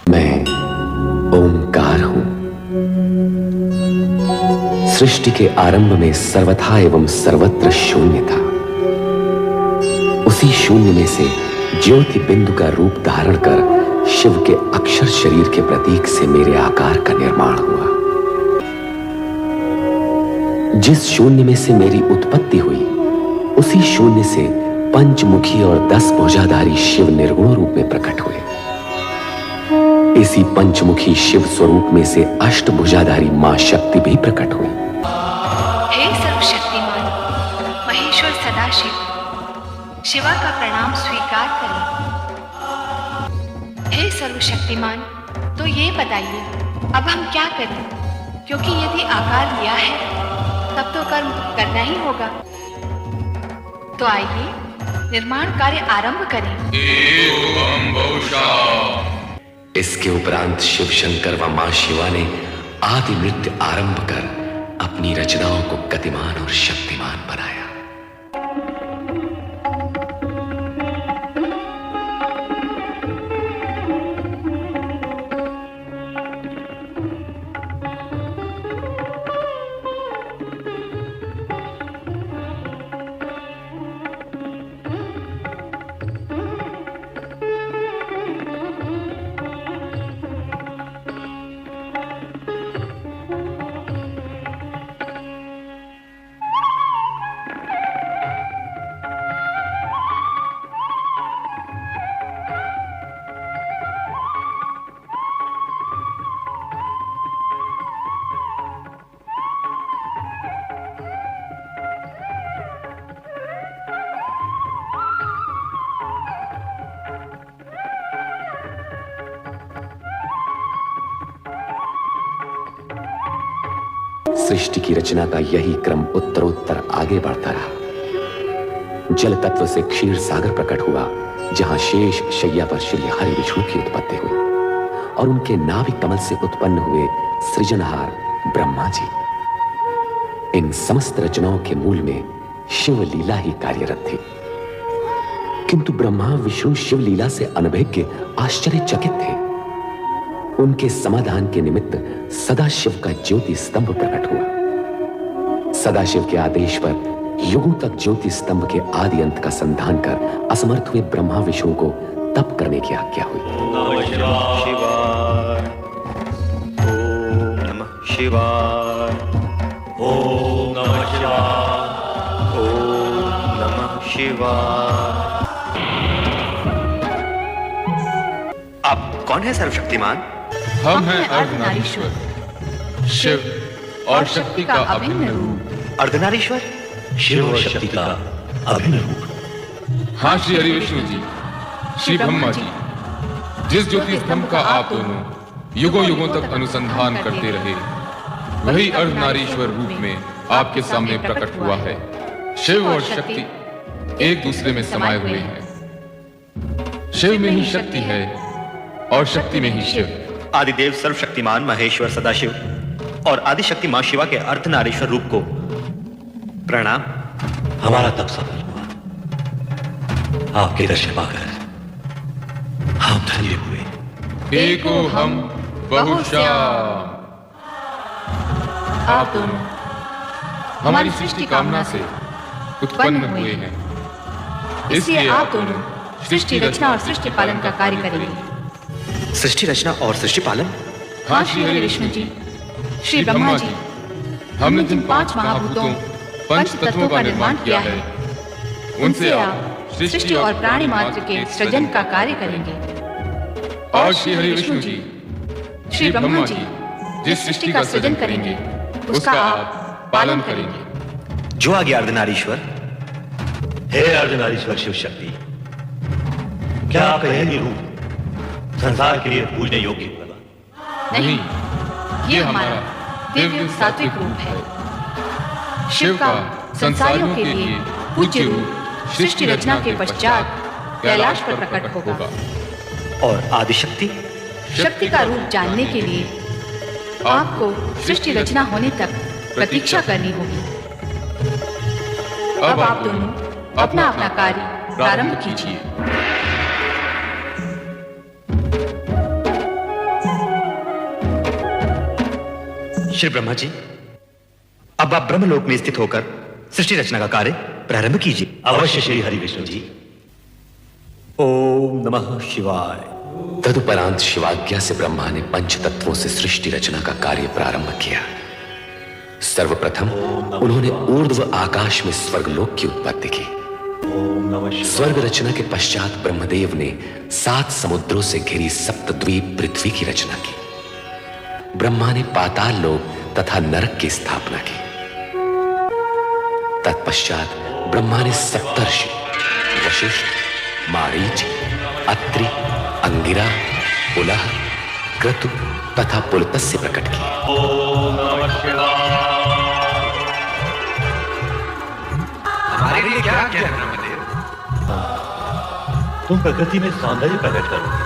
मैं ओंकार हूं। सृष्टि के आरंभ में सर्वथा एवं सर्वत्र शून्य था। उसी शून्य में से ज्योति बिंदु का रूप धारण कर शिव के अक्षर शरीर के प्रतीक से मेरे आकार का निर्माण हुआ। जिस शून्य में से मेरी उत्पत्ति हुई, उसी शून्य से पंचमुखी और 10 भुजाधारी शिव निर्गुण रूप में प्रकट हुए। इसी पंचमुखी शिव स्वरूप में से अष्टभुजाधारी मां शक्ति भी प्रकट हुई। हे सर्वशक्तिमान महेश्वर सदाशिव, शिवा का प्रणाम स्वीकार करें। हे सर्वशक्तिमान, तो ये बताइए अब हम क्या करें, क्योंकि यदि आकार लिया है तब तो कर्म करना ही होगा। तो आइए निर्माण कार्य आरंभ करें। इसके उपरांत शिव शंकर व मां शिवा ने आदि नृत्य आरंभ कर अपनी रचनाओं को गतिमान और शक्तिमान बनाया। सृष्टि की रचना का यही क्रम उत्तरोत्तर आगे बढ़ता रहा। जल तत्व से क्षीर सागर प्रकट हुआ, जहां शेष शैया पर श्री हरि विष्णु की उत्पत्ति हुई और उनके नाभि कमल से उत्पन्न हुए सृजनहार ब्रह्मा जी। इन समस्त रचनाओं के मूल में शिव लीला ही कार्यरत थी, किंतु ब्रह्मा विष्णु शिव लीला से अनभिज्ञ आश्चर्यचकित थे। उनके समाधान के निमित्त सदाशिव का ज्योति स्तंभ प्रकट हुआ। सदाशिव के आदेश पर युगों तक ज्योति स्तंभ के आदि अंत का संधान कर असमर्थ हुए ब्रह्मा विष्णु को तप करने की आज्ञा हुई। नमः शिवाय, ओम नमः शिवाय, ओम नमः शिवाय, ओम नमः शिवाय। आप कौन है सर्वशक्तिमान? हम हैं अर्धनारीश्वर, शिव और शक्ति का अभिन्न रूप। अर्धनारीश्वर, शिव और शक्ति का अभिन्न रूप। हाँ श्री हरि विष्णु जी, श्री ब्रह्मा जी, जिस ज्योति स्तंभ का आप दोनों युगों युगों तक अनुसंधान करते रहे, वही अर्धनारीश्वर रूप में आपके सामने प्रकट हुआ है। शिव और शक्ति एक दूसरे में समाये हुए हैं। शिव में ही शक्ति है और शक्ति में ही शिव। आदिदेव सर्वशक्तिमान महेश्वर सदाशिव और आदिशक्ति मां शिवा के अर्धनारीश्वर रूप को प्रणाम। हमारा तप सफल हुआ, आपके दर्शन पाकर हम धन्य हुए। एको हम बहुश्याम। आप दोनों हमारी सृष्टि कामना से उत्पन्न हुए हैं, इसलिए आप दोनों सृष्टि रचना और सृष्टि पालन का कार्य करेंगे। सृष्टि रचना और सृष्टि पालन? हाँ श्री हरि विष्णु जी, श्री ब्रह्मा जी, हमने जिन 5 महाभूतों पंच तत्वों का निर्माण किया है, उनसे आप सृष्टि और प्राणी मात्र के सृजन का कार्य करेंगे। और श्री हरि विष्णु जी, श्री ब्रह्मा जी जिस सृष्टि का सृजन करेंगे उसका आप पालन करेंगे। जो आगे अर्धनारीश्वर। हे अर्धनारीश्वर शिव शक्ति, क्या आपका यह रूप संसार के लिए पूजने योग्य होगा? नहीं, ये हमारा दिव्य सात्विक रूप है। शिव का संसारियों के लिए पूज्य रूप सृष्टि रचना के पश्चात कैलाश पर प्रकट होगा। और आदिशक्ति? शक्ति का रूप जानने के लिए आपको सृष्टि रचना होने तक प्रतीक्षा करनी होगी। अब आप दोनों अपना अपना कार्य प्रारंभ कीजिए। श्री ब्रह्मा जी, अब आप ब्रह्मलोक में स्थित होकर सृष्टि रचना का कार्य प्रारंभ कीजिए। अवश्य श्री हरि विष्णु जी। ओम नमः शिवाय। तदुपरांत शिवाज्ञा से ब्रह्मा ने पंच तत्वों से सृष्टि रचना का कार्य प्रारंभ किया। सर्वप्रथम उन्होंने ऊर्ध्व आकाश में स्वर्गलोक की उत्पत्ति की। ओम नमः शिवाय। स्वर्ग रचना के पश्चात ब्रह्मदेव ने 7 समुद्रों से घिरी सप्तद्वीप पृथ्वी की रचना की। ब्रह्मा ने पाताल लोक तथा नरक की स्थापना की। तत्पश्चात ब्रह्मा ने सप्तर्षि वशिष्ठ, मारीच, अत्रि, अंगिरा, पुलह, क्रतु तथा पुलत्स्य प्रकट किए। ओम नमः शिवाय। हमारे लिए क्या क्या ब्रह्मदेव? तुम प्रकृति में सौंदर्य प्रकट करोगे।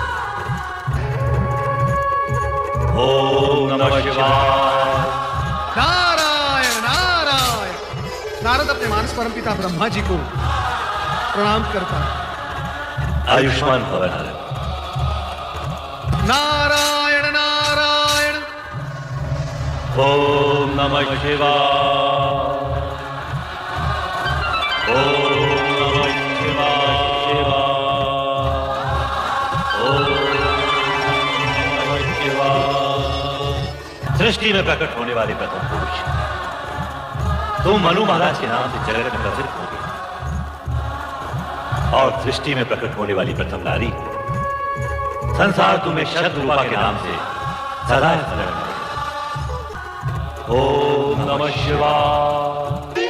ओम नमः शिवाय। नारायण नारायण। नारद अपने मानस परमपिता ब्रह्मा जी को प्रणाम करता है। आयुष्मान भव नारद। नारायण नारायण। ओम नमः शिवाय। ओम नमः शिवाय। ओम नमः शिवाय। सृष्टि में प्रकट होने वाले प्रथम पुरुष तुम मनु महाराज के नाम से जगत में प्रसिद्ध होगे, और सृष्टि में प्रकट होने वाली प्रथम नारी संसार तुम्हें शतरूपा के नाम से सदा स्मरण करेगा। ओम नमः शिवाय।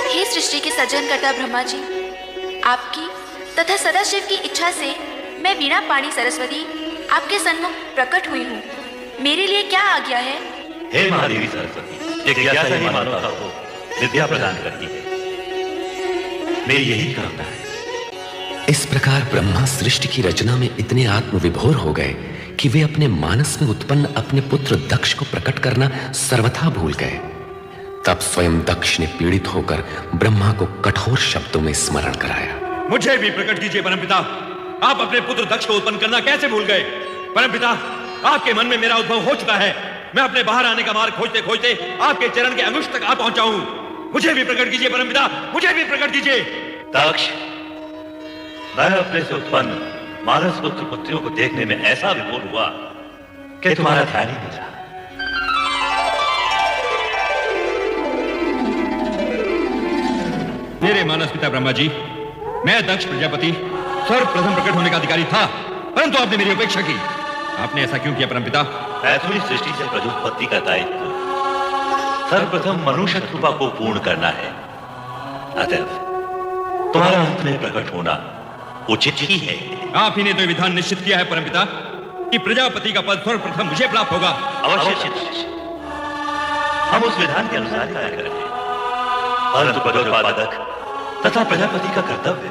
हे सृष्टि के सृजनकर्ता ब्रह्मा जी, आपकी तथा सदाशिव की इच्छा से मैं वीणा पाणी सरस्वती आपके सन्मुख प्रकट हुई हूँ। मेरे लिए क्या आज्ञा है? हे महादेवी सरस्वती, जिज्ञासा ही मानवता को विद्या प्रदान करती है। मेरी यही कामना है। इस प्रकार ब्रह्मा सृष्टि की रचना में इतने आत्मविभोर हो गए कि वे अपने मानस में उत्पन्न अपने पुत्र दक्ष को प्रकट करना सर्वथा भूल गए। तब स्वयं दक्ष ने पीड़ित होकर ब्रह्मा को कठोर शब्दों में स्मरण कराया। मुझे भी प्रकट कीजिए परमपिता। आप अपने पुत्र दक्ष को उत्पन्न करना कैसे भूल गए? परमपिता, आपके मन में मेरा उद्भव हो चुका है। मैं अपने बाहर आने का मार्ग खोजते खोजते आपके चरण के अंगुष्ठ तक आ पहुंचा हूं। मुझे भी प्रकट कीजिए परमपिता, मुझे भी प्रकट कीजिए। दक्ष, मैं अपने से उत्पन्न मानस पुत्र पुत्रियों को देखने में ऐसा विभोर हुआ कि तुम्हारा ध्यान ही नहीं रहा। मेरे मानस पिता ब्रह्मा जी, मैं दक्ष प्रजापति सर्वप्रथम प्रकट होने का अधिकारी था, परंतु आपने मेरी उपेक्षा की। आपने ऐसा क्यों किया परमपिता? मैथुनी सृष्टि से प्रजोत्पत्ति का दायित्व सर्वप्रथम मनुष्य रूपा को पूर्ण करना है। अतः तुम्हारा अंत में प्रकट होना उचित ही है। आप ही ने तो विधान निश्चित किया है परमपिता कि प्रजापति का पद सर्वप्रथम मुझे प्राप्त होगा। अवश्य हम उस विधान के अनुसार कार्य करेंगे, परंतु प्रजोत्पादक तथा प्रजापति का कर्तव्य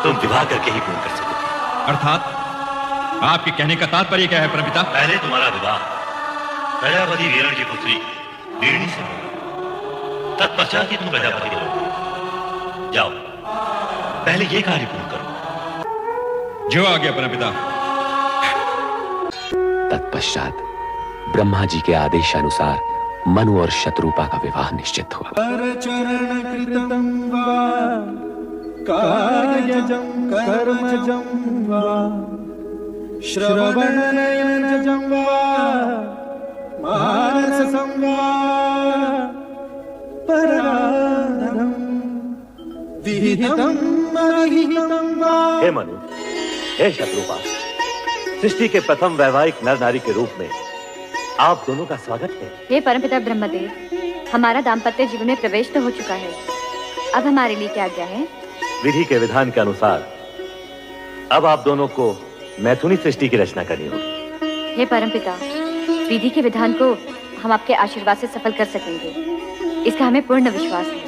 तुम विवाह करके ही पूर्ण कर सकोगे। अर्थात आपके कहने का तात्पर्य क्या है परमपिता? पहले तुम्हारा विवाह प्रजापति वीरण की पुत्री वीरणी से होगा, तत्पश्चात ही तुम प्रजापति हो। जाओ, पहले ये कार्य पूर्ण करो। जो आ गया परमपिता। तत्पश्चात ब्रह्मा जी के आदेशानुसार मनु और शतरूपा का विवाह निश्चित हुआ। चरण कृतं वा कार्यजं कर्मजं वा श्रवणनयनजं वा मानसं वा पराधरं विहितं अविहितं वा। हे मनु, हे शत्रुपा, सृष्टि के प्रथम वैवाहिक नर नारी के रूप में आप दोनों का स्वागत है। हे परमपिता ब्रह्मदेव, हमारा दाम्पत्य जीवन में प्रवेश तो हो चुका है, अब हमारे लिए क्या आज्ञा है? विधि के विधान के अनुसार अब आप दोनों को मैथुनी सृष्टि की रचना करनी होगी। हे परमपिता, विधि के विधान को हम आपके आशीर्वाद से सफल कर सकेंगे, इसका हमें पूर्ण विश्वास है।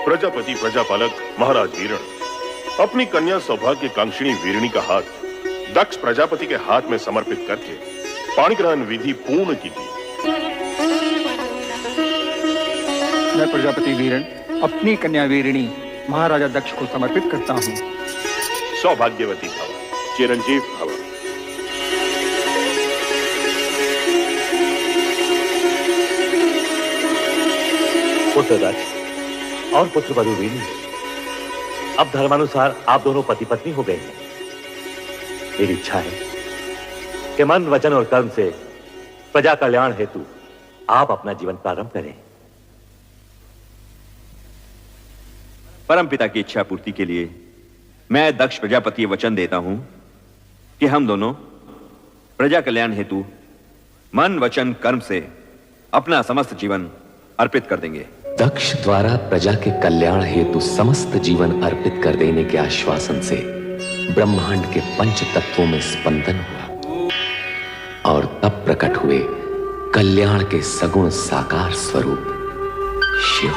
प्रजापति प्रजापालक महाराज वीरण अपनी कन्या सौभाग्य कांक्षिणी वीरणी का हाथ दक्ष प्रजापति के हाथ में समर्पित करके पाणिग्रहण विधि पूर्ण की थी। मैं प्रजापति वीरण अपनी कन्या वीरणी महाराजा दक्ष को समर्पित करता हूँ। सौभाग्यवती भव, चिरंजीव भव। पुत्र दक्ष और पुत्र वधु वीणी, अब धर्मानुसार आप दोनों पति पत्नी हो गए हैं। मेरी इच्छा है कि मन, वचन और कर्म से प्रजा कल्याण हेतु आप अपना जीवन प्रारंभ करें। परमपिता की इच्छा पूर्ति के लिए मैं दक्ष प्रजापति वचन देता हूं कि हम दोनों प्रजा कल्याण हेतु मन, वचन, कर्म से अपना समस्त जीवन अर्पित कर देंगे। दक्ष द्वारा प्रजा के कल्याण हेतु समस्त जीवन अर्पित कर देने के आश्वासन से ब्रह्मांड के पंच तत्वों में स्पंदन हुआ और तब प्रकट हुए कल्याण के सगुण साकार स्वरूप शिव।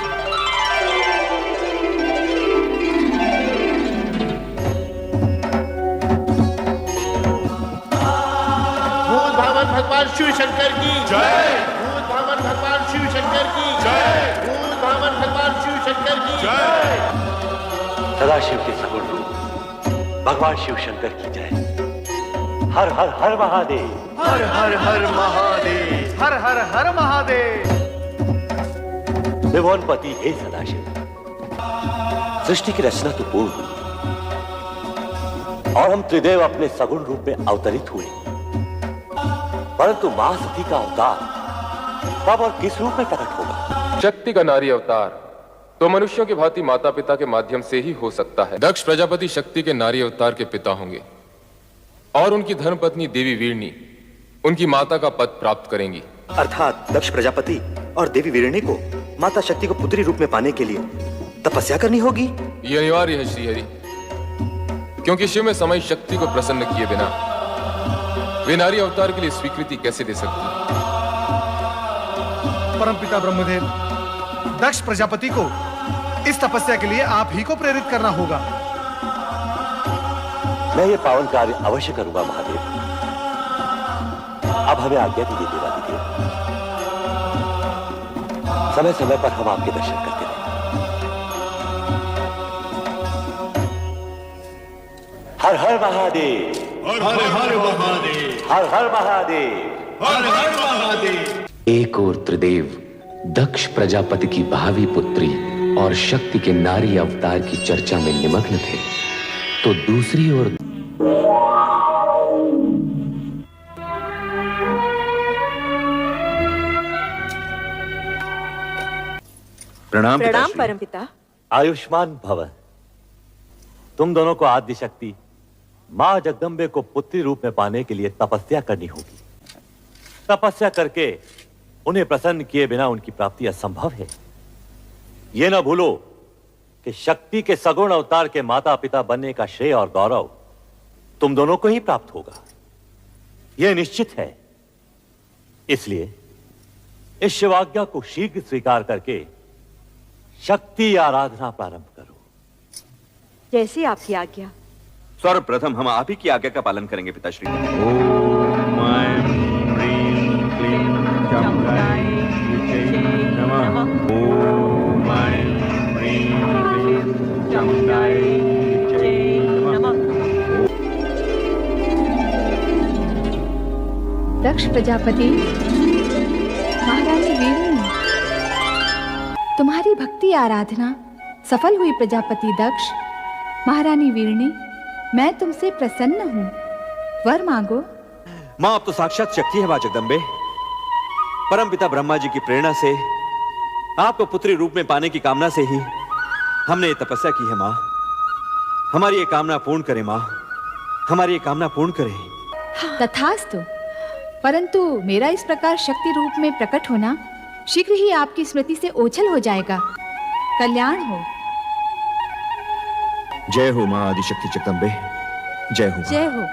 भूत भावन भगवान शिव शंकर की जय। भूत भावन भगवान शिव शंकर की जय। भूत भावन भगवान शिव शंकर की जय। सदाशिव के सगुण रूप भगवान शिव शंकर की जय। हर हर हर महादेव। हर हर हर महादेव। हर हर हर महादेव। त्रिभुवनपति हे सदाशिव, सृष्टि की रचना तो पूर्ण हुई और हम त्रिदेव अपने सगुण रूप में अवतरित हुए, परंतु मां सती का अवतार कब और किस रूप में प्रकट होगा? शक्ति का नारी अवतार तो मनुष्यों की भांति माता पिता के माध्यम से ही हो सकता है। दक्ष प्रजापति शक्ति के नारी अवतार के पिता होंगे और उनकी धर्मपत्नी देवी वीरणी उनकी माता का पद प्राप्त करेंगी। अर्थात दक्ष प्रजापति और देवी वीरणी को माता शक्ति को पुत्री रूप में पाने के लिए तपस्या करनी होगी। यह अनिवार्य है श्रीहरि, क्योंकि शिव में समय शक्ति को प्रसन्न किए बिना वे नारी अवतार के लिए स्वीकृति कैसे दे सकती? परमपिता ब्रह्मदेव, दक्ष प्रजापति को इस तपस्या के लिए आप ही को प्रेरित करना होगा। मैं ये पावन कार्य अवश्य करूंगा महादेव। अब हमें आज्ञा दीजिए देवादिदेव, समय समय पर हम आपके दर्शन करते रहें। हर हर महादेव। हर हर महादेव। हर हर महादेव। हर हर महादेव। एक और त्रिदेव दक्ष प्रजापति की भावी पुत्री और शक्ति के नारी अवतार की चर्चा में निमग्न थे, तो दूसरी ओर प्रणाम परमपिता। आयुष्मान भव। तुम दोनों को आद्य शक्ति मां जगदम्बे को पुत्री रूप में पाने के लिए तपस्या करनी होगी। तपस्या करके उन्हें प्रसन्न किए बिना उनकी प्राप्ति असंभव है। यह ना भूलो कि शक्ति के सगुण अवतार के माता पिता बनने का श्रेय और गौरव तुम दोनों को ही प्राप्त होगा, यह निश्चित है। इसलिए इस शिवाज्ञा को शीघ्र स्वीकार करके शक्ति आराधना प्रारंभ करो। जैसी आपकी आज्ञा। सर्वप्रथम हम आप ही की आज्ञा का पालन करेंगे पिताश्री। दक्ष प्रजापति, महारानी वीरणी, तुम्हारी भक्ति आराधना सफल हुई। प्रजापति दक्ष, महारानी वीरणी, मैं तुमसे प्रसन्न हूँ, वर मांगो। मां अब तो साक्षात शक्ति है मां जगदम्बे। परमपिता ब्रह्मा जी की प्रेरणा से आपको पुत्री रूप में पाने की कामना से ही हमने ये तपस्या की है मां। हमारी ये कामना पूर्ण करें मां, हमारी ये कामना पूर्ण करें। तथास्तु। परंतु मेरा इस प्रकार शक्ति रूप में प्रकट होना शीघ्र ही आपकी स्मृति से ओझल हो जाएगा। कल्याण हो। जय हो मां आदिशक्ति जगदम्बे, जय हो। जय हो।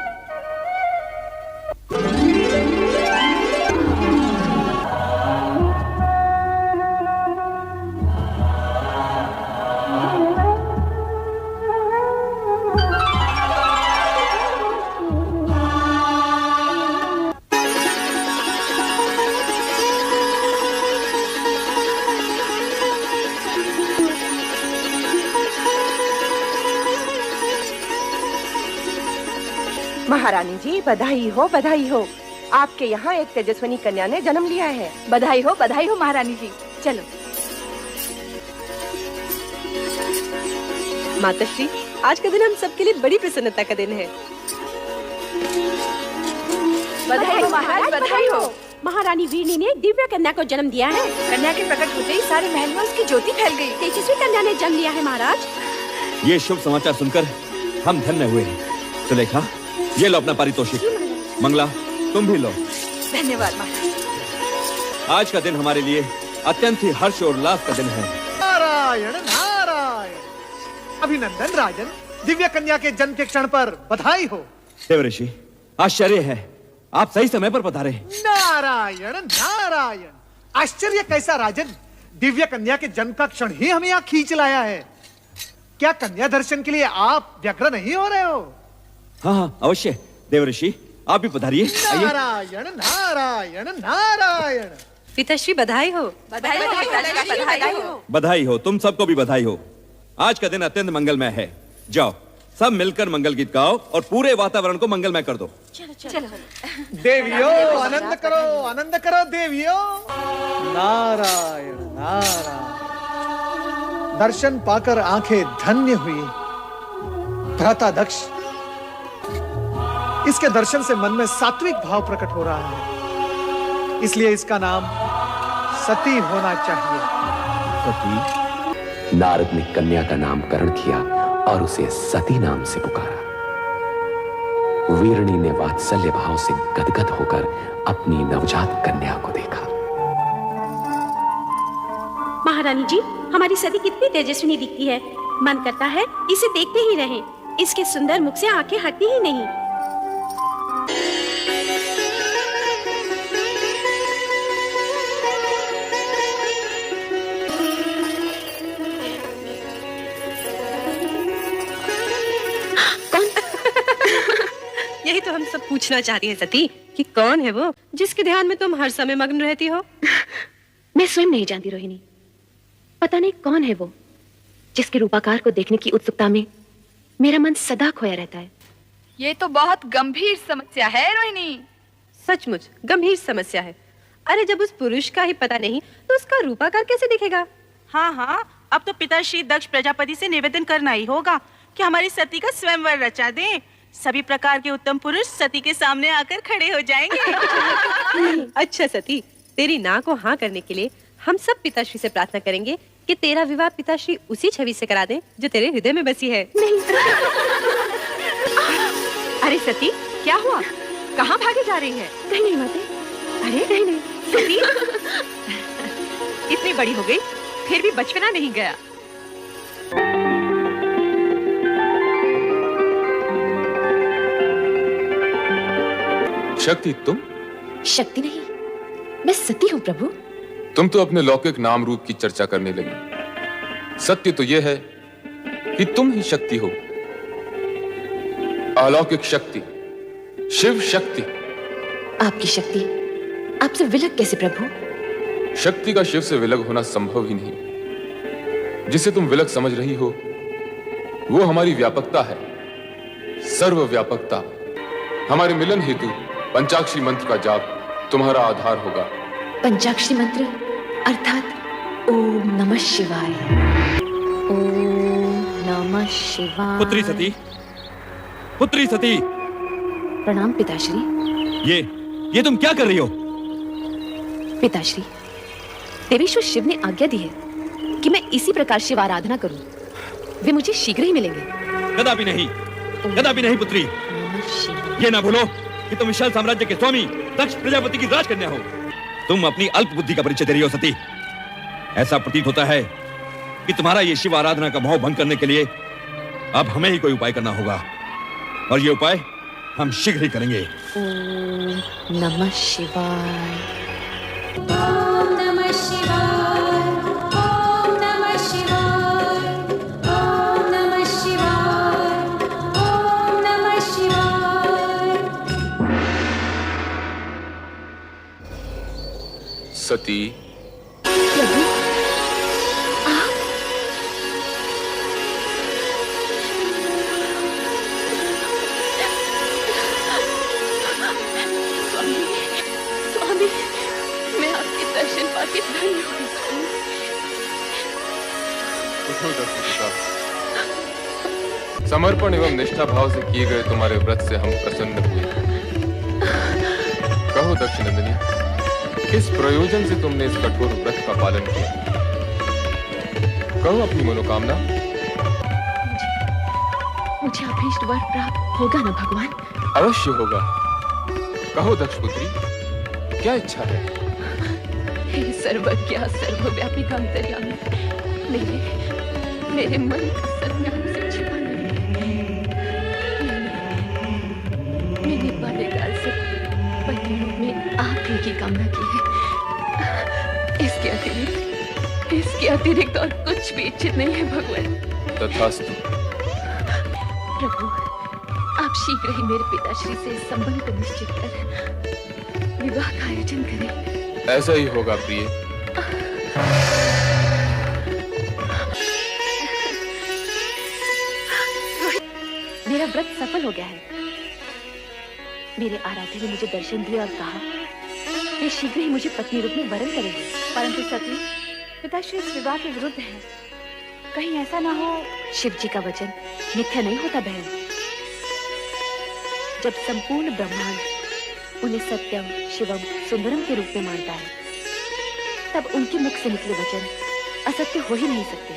महारानी जी बधाई हो, बधाई हो। आपके यहाँ एक तेजस्विनी कन्या ने जन्म लिया है। बधाई हो महारानी जी। चलो। माताश्री, आज का दिन हम सबके लिए बड़ी प्रसन्नता का दिन है। बधाई हो महाराज, बधाई हो। महारानी वीरनी ने एक दिव्य कन्या को जन्म दिया है। कन्या के प्रकट होते ही सारे महल में उसकी ज्योति फैल गई। तेजस्वी कन्या ने जन्म लिया है महाराज। ये शुभ समाचार सुनकर हम धन्य हुए हैं। सुलेखा, ये लो अपना पारितोषिक। मंगला, तुम भी लो। धन्यवाद महाराज। आज का दिन हमारे लिए अत्यंत ही हर्ष और उल्लास का दिन है। नारायण नारायण। अभिनंदन राजन, दिव्य कन्या के जन्म के क्षण पर बधाई हो। देवऋषि, आश्चर्य है, आप सही समय पर पधारे। नारायण नारायण। आश्चर्य कैसा राजन, दिव्य कन्या के जन्म का क्षण ही हमें यहाँ खींच लाया है। क्या कन्या दर्शन के लिए आप व्यग्र नहीं हो रहे हो? हाँ, अवश्य। देवऋषि, आप भी पधारिए। नारायण नारायण नारायण। पिताश्री बधाई हो। बधाई हो। बधाई हो, तुम सबको भी बधाई हो। आज का दिन अत्यंत मंगलमय है। जाओ, सब मिलकर मंगल गीत गाओ और पूरे वातावरण को मंगलमय कर दो। चलो। देवियों, आनंद करो देवियों। नारायण नारायण। दर्शन पाकर आंखें धन्य हुई। भ्राता दक्ष, इसके दर्शन से मन में सात्विक भाव प्रकट हो रहा है, इसलिए इसका नाम सती होना चाहिए। सती? नारद ने कन्या का नामकरण किया और उसे सती नाम से पुकारा। वीरणी ने वात्सल्य भाव से गदगद होकर अपनी नवजात कन्या को देखा। महारानी जी, हमारी सती कितनी तेजस्विनी दिखती है। मन करता है इसे देखते ही रहें। इसके सुंदर मुख से आंखें हटती ही नहीं। यही तो हम सब पूछना चाहती हैं सती, कि कौन है वो जिसके ध्यान में तुम हर समय मग्न रहती हो? मैं स्वयं नहीं जानती रोहिणी। पता नहीं कौन है वो जिसके रूपाकार को देखने की उत्सुकता में मेरा मन सदा खोया रहता है। ये तो बहुत गंभीर समस्या है रोहिणी। सचमुच गंभीर समस्या है। अरे जब उस पुरुष का ही पता नहीं तो उसका रूपाकार कैसे दिखेगा? हाँ, अब तो पिताश्री दक्ष प्रजापति से निवेदन करना ही होगा कि हमारी सती का स्वयंवर रचा दें। सभी प्रकार के उत्तम पुरुष सती के सामने आकर खड़े हो जाएंगे। अच्छा सती, तेरी ना को हाँ करने के लिए हम सब पिताश्री से प्रार्थना करेंगे कि तेरा विवाह पिताश्री उसी छवि से करा दें जो तेरे हृदय में बसी है। नहीं। अरे सती, क्या हुआ? कहाँ भागे जा रही है? कहीं नहीं माते। अरे नहीं। सती इतनी बड़ी हो गई फिर भी बचपना नहीं गया। शक्ति, तुम? शक्ति नहीं, मैं सती हूँ प्रभु। तुम तो अपने लौकिक नाम रूप की चर्चा करने लगी। सत्य तो यह है कि तुम ही शक्ति हो। अलौकिक शक्ति, शिव शक्ति। आपकी शक्ति आपसे विलग कैसे प्रभु? शक्ति का शिव से विलग होना संभव ही नहीं। जिसे तुम विलग समझ रही हो वो हमारी व्यापकता है, सर्वव्यापकता। हमारे मिलन हेतु पंचाक्षरी मंत्र का जाप तुम्हारा आधार होगा। पंचाक्षरी मंत्र अर्थात ओम नमः शिवाय। ओम नमः शिवाय। पुत्री सती। प्रणाम पिताश्री। ये तुम क्या कर रही हो? पिताश्री, देवेश्वर शिव ने आज्ञा दी है कि मैं इसी प्रकार शिव आराधना करूं। वे मुझे शीघ्र ही मिलेंगे। कदापि नहीं पुत्री। ये ना भूलो कि तुम विशाल साम्राज्य के स्वामी दक्ष प्रजापति की राजकन्या हो। तुम अपनी अल्प बुद्धि का परिचय दे रही हो सती। ऐसा प्रतीत होता है कि तुम्हारा ये शिव आराधना का भाव भंग करने के लिए अब हमें ही कोई उपाय करना होगा, और ये उपाय हम शीघ्र ही करेंगे। ओम नमः शिवाय। ओम नमः शिवाय। ओम नमः शिवाय। ओम नमः शिवाय। ओम नमः शिवाय। सती, उठो दक्ष पिता। समर्पण एवं निष्ठा भाव से किए गए तुम्हारे व्रत से हम प्रसन्न हुए। कहो दक्ष नंदिनी, किस प्रयोजन से तुमने इस कठोर व्रत का पालन किया? कहो अपनी मनोकामना। मुझे अभीष्ट वर प्राप्त होगा ना भगवान? अवश्य होगा। कहो दक्ष पुत्री, क्या इच्छा है? हे सर्वज्ञ सर्वव्यापी अंतर्यामी, मेरे मन का सज्ञान से छिपा नहीं। मैंने बाल्यकाल से पति रूप में आप ही की कामना की है। इसके अतिरिक्त और कुछ भी इच्छित नहीं है भगवान। तथास्तु। प्रभु, आप शीघ्र ही मेरे पिताश्री से इस संबंध को निश्चित कर विवाह का आयोजन करें। ऐसा ही होगा प्रिय। मेरा व्रत सफल हो गया है। मेरे आराध्य ने मुझे दर्शन दिया और कहा वे शीघ्र ही मुझे पत्नी रूप में वरण करेंगे। परंतु सती, पिताश्री इस विवाह के विरुद्ध है। कहीं ऐसा ना हो। शिव जी का वचन मिथ्या नहीं होता बहन। जब संपूर्ण ब्रह्मांड उन्हें सत्यम शिवम सुंदरम के रूप में मानता है, तब उनके मुख से निकले वचन असत्य हो ही नहीं सकते।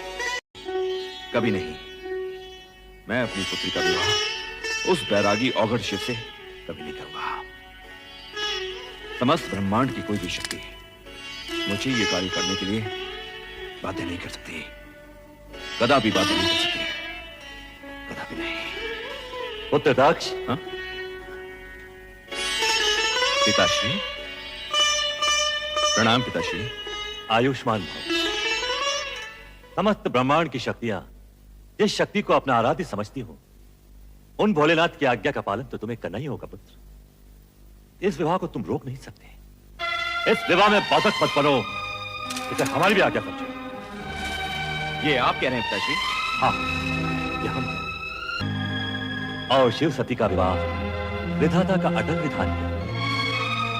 कभी नहीं। मैं अपनी पुत्री का विवाह उस बैरागी औघड़ शिव से कभी नहीं करूंगा। समस्त ब्रह्मांड की कोई भी शक्ति मुझे ये कार्य करने के लिए बाध्य नहीं कर सकती। कदापि बाध्य नहीं कर सकती। कदापि नहीं। पुत्र दक्ष। हाँ? पिताश्री। प्रणाम पिताश्री। आयुष्मान भव। समस्त ब्रह्मांड की शक्तियां जिस शक्ति को अपना आराध्य समझती हो, उन भोलेनाथ की आज्ञा का पालन तो तुम्हें करना ही होगा पुत्र। इस विवाह को तुम रोक नहीं सकते। इस विवाह में बाधक मत बनो, इसे हमारी भी आज्ञा समझो। ये आप कह रहे हैं पिताश्री? हाँ, ये हम। और शिव सती का विवाह विधाता का अटल विधान है।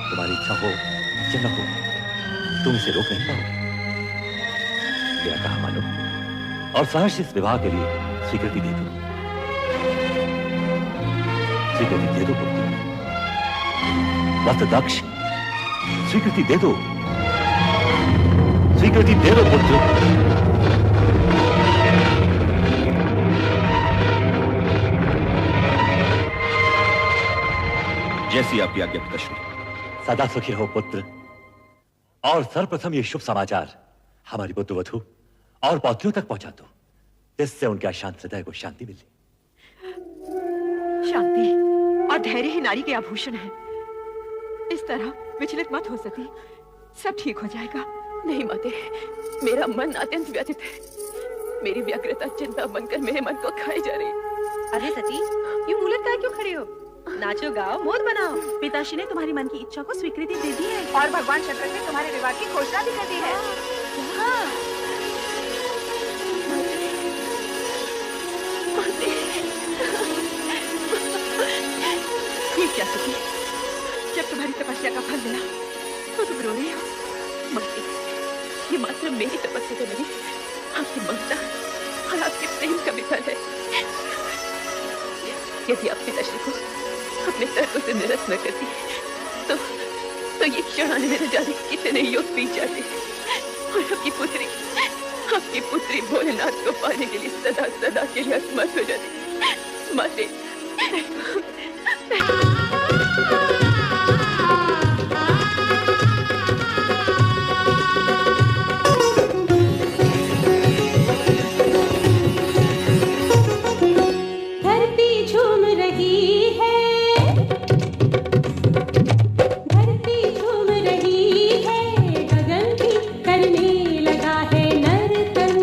तुम्हारी इच्छा हो या न हो, तुम इसे रोक नहीं पाओगे। मेरा कहा मानो और सहर्ष इस विवाह के लिए स्वीकृति दे दो। स्वीकृति दे दो पुत्र। वत्स दक्ष, स्वीकृति दे दो। स्वीकृति दे दो पुत्र। जैसी आपकी आज्ञा पिताश्री। सदा सुखी हो पुत्र। और सर्वप्रथम ये शुभ समाचार हमारी पुत्र वधू और पौत्रियों तक पहुंचा दो, जिससे उनके अशांत हृदय को शांति मिले। शांति और धैर्य ही नारी के आभूषण है। इस तरह विचलित मत हो सती, सब ठीक हो जाएगा। नहीं माते, मेरा मन अत्यंत व्यथित है। मेरी व्यग्रता चिंता बनकर मेरे मन को खाई जा रही। अरे सती, यूं उलट कर क्यों खड़े हो? नाचो गाओ, मोद बनाओ। पिताश्री ने तुम्हारी मन की इच्छा को स्वीकृति दे दी है और भगवान शंकर ने तुम्हारे विवाह की घोषणा भी कर दी है। हाँ। ये क्या सती, जब तुम्हारी तपस्या का फल मिला तो तुम रो रही हो? माते, ये मात्र मेरी तपस्या तो नहीं, आपकी ममता और आपके प्रेम का भी फल है। यदि आप पिताश्री को अपने तर्कों से निरस्त न करती तो ये क्षण आने में न जाने कितने योग बीत जाते और आपकी पुत्री भोलेनाथ को पाने के लिए सदा सदा के लिए असमर्थ हो जाती। माते, धरती झूम रही है, धरती झूम रही है, गगन भी करने लगा है नर्तन।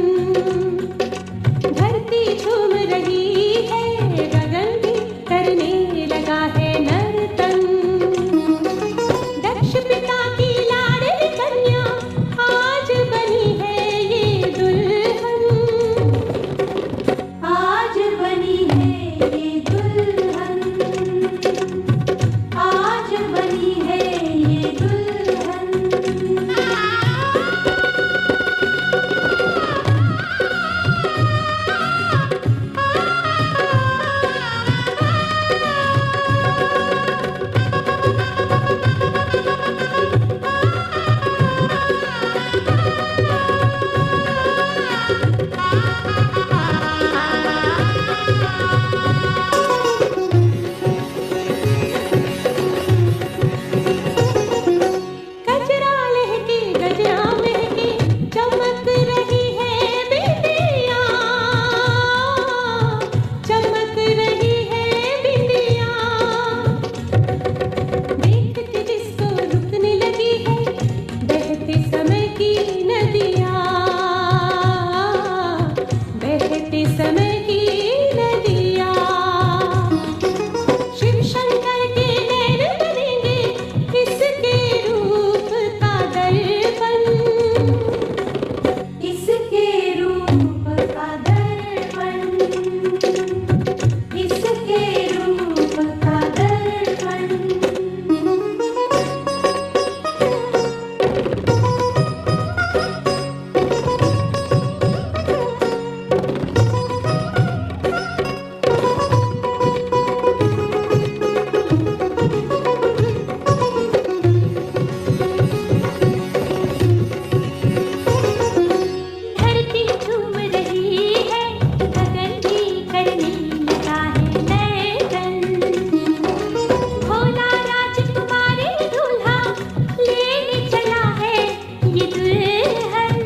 धरती झूम रही है, गगन भी करने लगा है समय की नदियाँ शिव शंकर के नैन बनेंगे इसके रूप का दर्पण इसके रूप का दर्पण इसके रूप का दर्पण धरती झूम रही है गगन भी करने लगा है नर्तन भोला राजकुमारी दूल्हा लेने चला है ये दुल्हन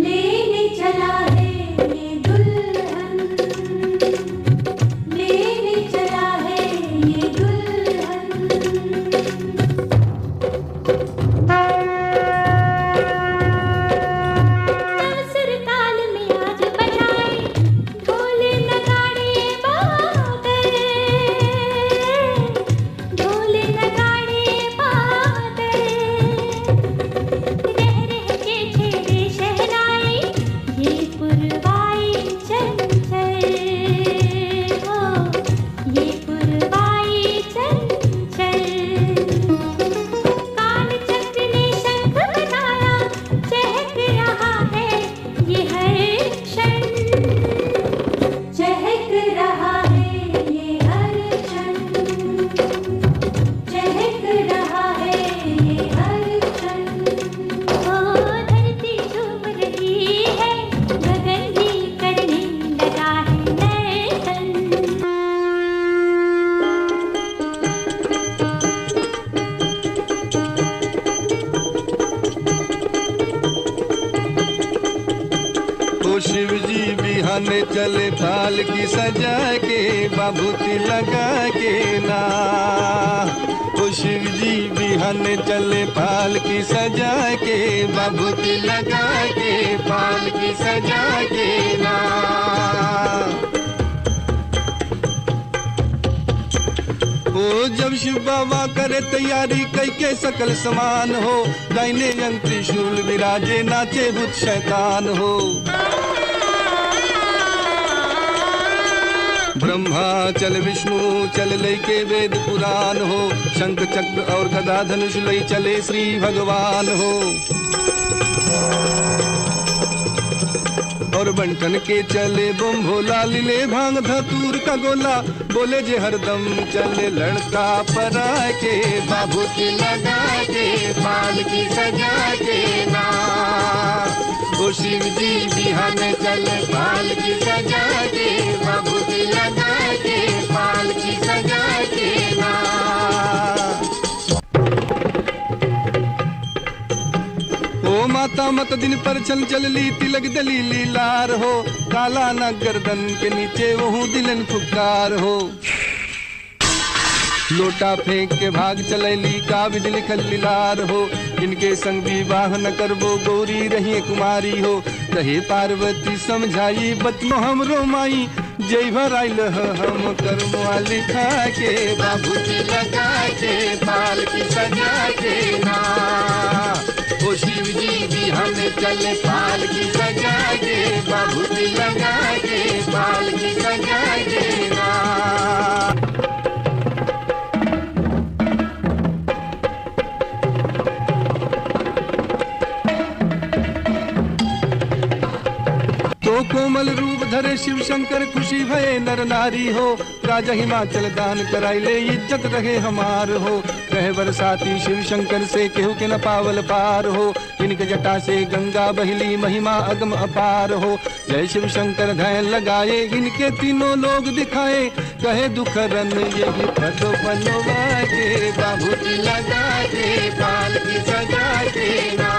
लेने चला है ये दुल्हन लेने चला है ये दुल्हन सुर ताल में आज बजाए ढोल नगाड़े बादल ढोल नगाड़े बादल रह रह के छेड़े शहनाई ये पुरवाई चंचल हो ये पुरवाई चंचल काल चक्र ने शंख बनाया चहक रहा है ये हर क्षण चहक रहा है ये हर क्षण चहक रहा है ये हर क्षण ओ धरती झूम रही है गगन भी करने लगा है नर्तन ओ शिव जी बिहाने चले थाल की सजा के बाबूती लगा के ना ओ शिव जी बिहाने चले पाल की सजा के बाबूती लगा के पाल की सजा के ना ओ जब शिव बाबा करे तैयारी कई के सकल समान हो दाहिने अंग त्रिशूल विराजे नाचे भूत शैतान हो ब्रह्मा चल विष्णु चल लई के वेद पुराण हो शंख चक्र और गदा धनुष लई चले श्री भगवान हो और बंटन के चले बम भोला लीले भांग धतूर का गोला बोले जे हरदम चले लड़का परा के बाबूती लगा के पाल की सजा के ना ओ शिव जी बिहाने चले पाल की सजा के बाबूती लगा के पाल की सजा के ना ओ माता मत दिन पर चल चलली तिलक दलीली लार हो काला न गर्दन के नीचे वहू दिलन फुकार हो लोटा फेंक के भाग चलैली का विधि लिखल लीलार हो इनके संग विवाह न करबो गौरी रही कुमारी हो कहे पार्वती समझाई बतनो हमरो माई जय भराइल हम कर्मवा लिखा के बाबूती लगा के पाल की सजा के ना ओ शिव जी बिहाने चले पाल की सजा के बाबूती लगा के पाल की सजा के ना तो कोमल रूप धरे शिव शंकर खुशी भये नर नारी हो राजा हिमाचल दान कराइले इज्जत रहे हमार हो कहे बरसाती शिव शंकर से केहू के न पावल पार हो इनके जटा से गंगा बहली महिमा अगम अपार हो जय शिव शंकर ध्यान लगाए इनके तीनों लोग दिखाए कहे दुख रन यही पद बनवा के बाबूती लगा के पाल की सजा के ना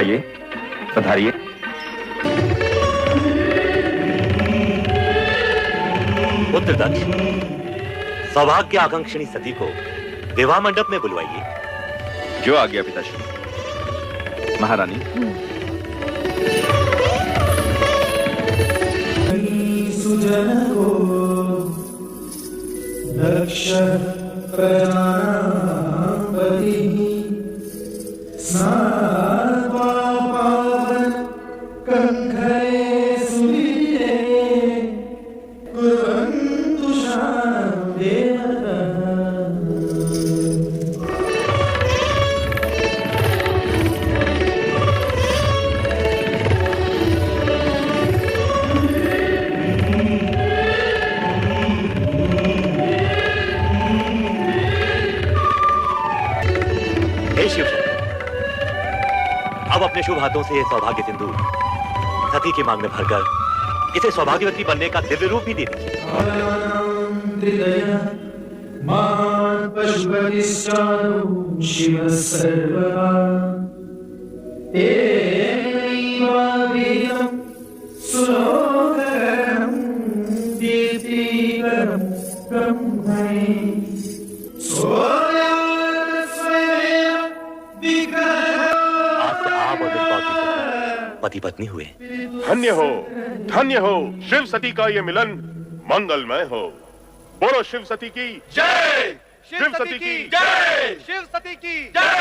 आइए, पधारिए। पुत्र दक्ष, सौभाग्य आकांक्षिणी सती को विवाह मंडप में बुलवाइए। जो आ गया पिताश्री। महारानी, सुजन को दक्ष प्रजापति स्नान पावन कंखरे सुविदे कुर्वन्तु शान्तिर्देवतः। अब अपने शुभ हाथों से ये सौभाग्य सिंदूर सती की मांग में भरकर इसे सौभाग्यवती बनने का दिव्य रूप भी दे दीजिए। शिव सर्वदा सुलोककरं दीप्तिकरं ब्रह्मणे पति पत्नी हुए। धन्य हो शिव सती का ये मिलन मंगलमय हो। बोलो शिव सती की जय, शिव सती की जय, शिव सती की जय।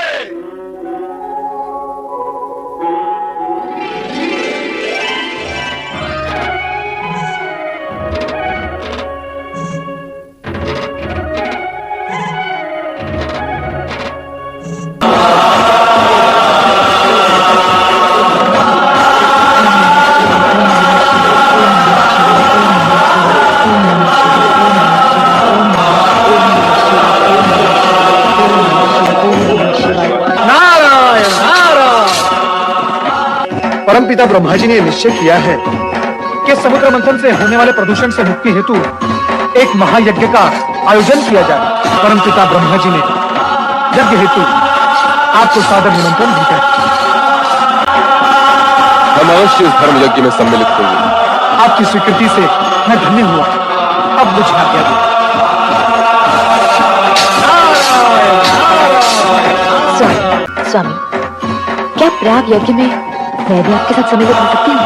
परमपिता ब्रह्मा जी ने निश्चय किया है कि समुद्र मंथन से होने वाले प्रदूषण से मुक्ति हेतु एक महायज्ञ का आयोजन किया जाए। परमपिता ब्रह्मा जी ने यज्ञ हेतु आपको सादर निमंत्रण भेजा है। हम अवश्य इस धर्म यज्ञ में सम्मिलित होंगे। आपकी स्वीकृति से मैं धन्य हुआ। अब मुझे आज्ञा दो। स्वामी, क्या प्रयाग यज्ञ में मैं भी आपके साथ सम्मिलित हो सकती हूँ?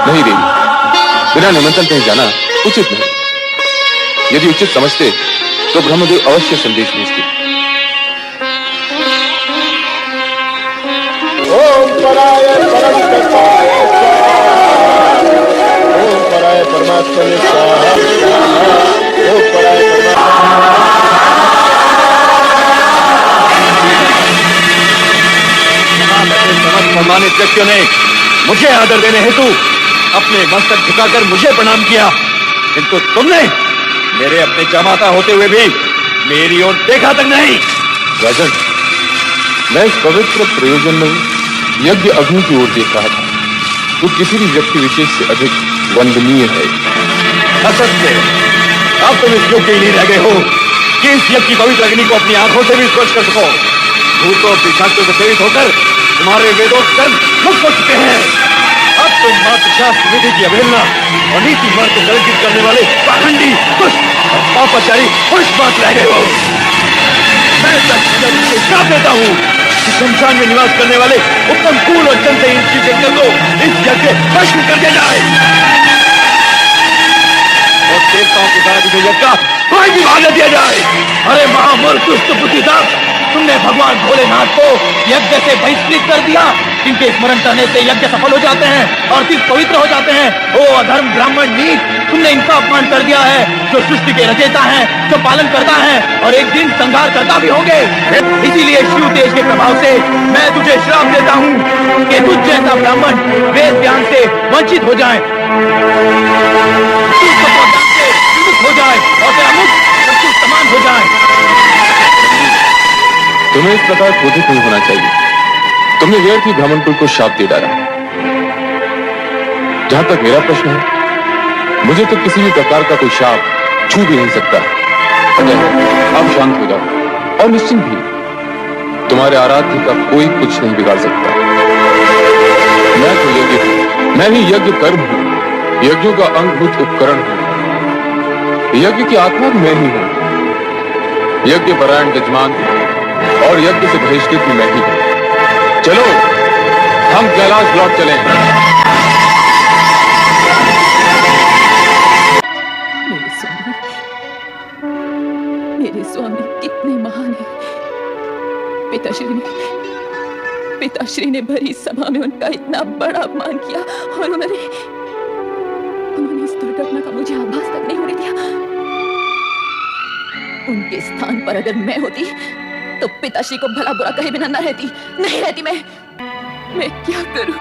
नहीं देवी, बिना निमंत्रण कहीं जाना उचित नहीं। यदि उचित समझते तो ब्रह्मदेव अवश्य संदेश भेजते। ओम पराय परम तत्वाय ओम पराय परमात्मने स्वाहा। ओम पराय सम्मानित व्यक्तियों ने मुझे आदर देने हेतु अपने मस्तक झुकाकर मुझे प्रणाम किया, किंतु तुमने मेरे अपने जमाता होते हुए भी मेरी ओर देखा तक नहीं। राजन, मैं इस पवित्र प्रयोजन में यज्ञ अग्नि की ओर देख रहा था। तो किसी भी व्यक्ति विशेष से अधिक वंदनीय है। असत्य, अब तुम इस योग्य ही नहीं रह गए हो कि इस यज्ञ की पवित्र अग्नि को अपनी आंखों से भी स्पर्श कर सको। भूतों और पिशाचों से प्रेरित होकर तुम्हारे वेदोत्तर मुक्त हो चुके हैं। अब तुम मात्र शास्त्र विधि की अवहेलना और नीति मार्ग को कलंकित करने वाले पाखंडी, दुष्ट और पापाचारी पुरुष बात रह गए हो। मैं सच श्राप देता हूँ कि शमशान में निवास करने वाले उत्तम कुल और चंद्रहीन शिव शंकर को इस यज्ञ भस्म कर दिया जाए और देवताओं के साथ इस यज्ञ का कोई भी भाग न दिया जाए। अरे महामूर्ख दुष्ट बुद्धिदात, तुमने भगवान भोलेनाथ को यज्ञ से बहिष्कृत कर दिया। इनके स्मरण करने से यज्ञ सफल हो जाते हैं और तीर्थ पवित्र हो जाते हैं। ओ अधर्म ब्राह्मण नीच, तुमने इनका अपमान कर दिया है, जो सृष्टि के रचयिता हैं, जो पालन करता है और एक दिन संहार करता भी होंगे। इसीलिए शिव तेज के प्रभाव से मैं तुझे श्राप देता हूँ कि तुझ जैसा ब्राह्मण वेद ज्ञान से वंचित हो जाए, हो जाए और तेरा मुख सबकुछ समान हो जाए। तुम्हें इस प्रकार क्रोधित नहीं होना चाहिए। तुमने व्यर्थ ही ब्राह्मण कुल को शाप दे डाला। जहां तक मेरा प्रश्न है, मुझे तो किसी भी प्रकार का कोई शाप छू भी नहीं सकता। अब शांत हो जाओ और निश्चिंत भी, तुम्हारे आराध्य का कोई कुछ नहीं बिगाड़ सकता। मैं तो मैं ही यज्ञ कर्म हूं, यज्ञों का अंगभूत उपकरण हूं। यज्ञ की आत्मा मैं ही हूं, यज्ञ परायण यजमान और यज्ञ से बहिष्कृत भी मैं ही हूं। चलो हम कैलाश लौट चलें। मेरे स्वामी कितने महान हैं। पिताश्री ने भरी सभा में उनका इतना बड़ा अपमान किया और उन्होंने इस दुर्घटना का मुझे आभास तक नहीं होने दिया। उनके स्थान पर अगर मैं होती तो पिताश्री को भला बुरा कहे बिना नहीं रहती। मैं क्या करूं?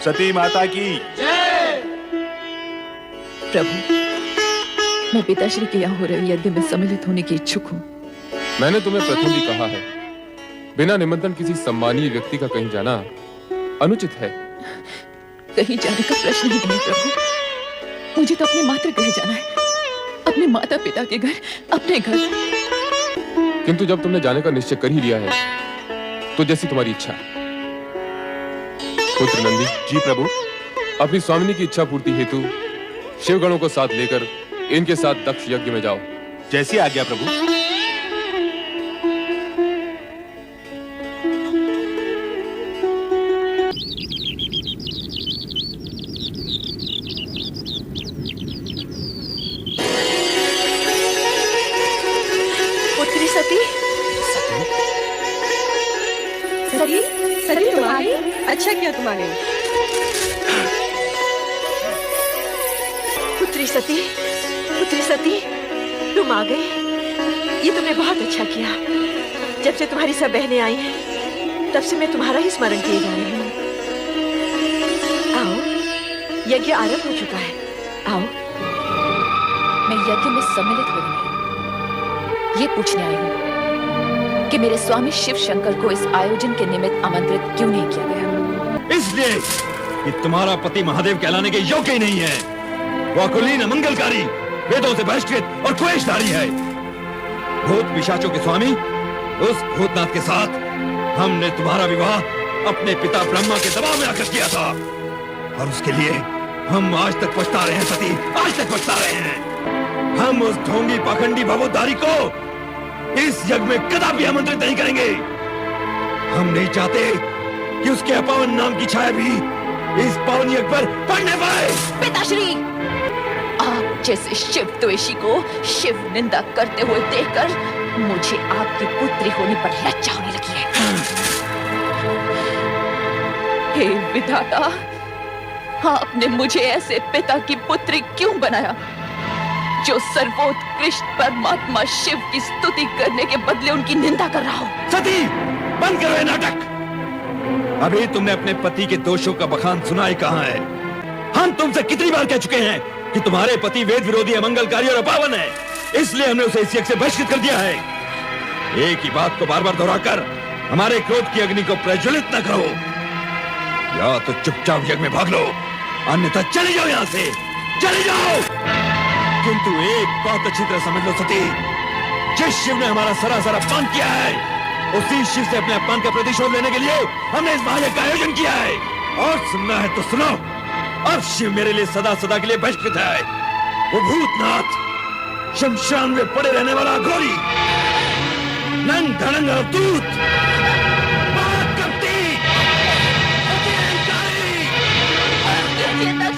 सती माता की जय। प्रभु, मैं पिताश्री के यहाँ हो रहे यज्ञ में सम्मिलित होने की इच्छुक हूँ। मैंने तुम्हें प्रथम भी कहा है, बिना निमंत्रण किसी सम्मानीय व्यक्ति का कहीं जाना अनुचित है। कहीं जाने का प्रश्न ही नहीं प्रभु। मुझे तो अपने मातृगृह जाना है, अपने माता पिता के घर, अपने घर। किंतु जब तुमने जाने का निश्चय कर ही लिया है तो जैसी तुम्हारी इच्छा। पुत्र नंदी। जी प्रभु। अपनी स्वामिनी की इच्छा पूर्ति हेतु शिवगणों को साथ लेकर इनके साथ दक्ष यज्ञ में जाओ। जैसी आज्ञा प्रभु। पुत्री सती तुम आ गई। अच्छा किया तुम आ गई। पुत्री सती तुम आ गई। ये तुमने बहुत अच्छा किया। जब से तुम्हारी सब बहनें आई हैं तब से मैं तुम्हारा ही स्मरण किए जा रही हूँ। आओ, यज्ञ आरंभ हो चुका है। आओ। मैं यज्ञ में सम्मिलित हो गई, ये पूछने आई हूँ कि मेरे स्वामी शिव शंकर को इस आयोजन के निमित्त आमंत्रित क्यों नहीं किया गया? इसलिए कि तुम्हारा पति महादेव कहलाने के योग्य ही नहीं है। वो अकुलीन, अमंगलकारी, वेदों से बहिष्कृत और क्वेशधारी है। भूत पिशाचों के स्वामी उस भूतनाथ के साथ हमने तुम्हारा विवाह अपने पिता ब्रह्मा के दबाव में आकर किया था और उसके लिए हम आज तक पछता रहे हैं सती, आज तक पछता रहे हैं। हम उस ढोंगी पाखंडी भवोद्धारी को इस यज्ञ में कदापि आमंत्रित नहीं करेंगे। हम नहीं चाहते कि उसके अपावन नाम की छाया भी इस पावन यज्ञ पर पड़ने पाए। पिताश्री, आप जैसे शिव द्वेषी को शिव निंदा करते हुए देखकर मुझे आपकी पुत्री होने पर लज्जा होने लगी है। हे विधाता, आपने मुझे ऐसे पिता की पुत्री क्यों बनाया जो सर्वोत्कृष्ट परमात्मा शिव की स्तुति करने के बदले उनकी निंदा कर रहा हो? सती, बंद करो ये नाटक। अभी तुमने अपने पति के दोषों का बखान सुना ही कहां है? हम तुमसे कितनी बार कह चुके हैं कि तुम्हारे पति वेद विरोधी, अमंगलकारी और अपावन है, इसलिए हमने उसे इस यज्ञ से बहिष्कृत कर दिया है। एक ही बात को बार बार दोहराकर हमारे क्रोध की अग्नि को प्रज्वलित न करो। या तो चुपचाप यज्ञ में भाग लो, अन्यथा चले जाओ यहां से, चले जाओ। किंतु एक बात अच्छी तरह समझ लो सती, जिस शिव ने हमारा सरासर अपमान किया है, उसी शिव से अपने अपमान का प्रतिशोध लेने के लिए हमने इस महायज्ञ का आयोजन किया है। और सुनना है तो सुनो, अब शिव मेरे लिए सदा सदा के लिए बहिष्कृत है। वो भूतनाथ, शमशान में पड़े रहने वाला घोरी, नंग धड़ंग अवधूत,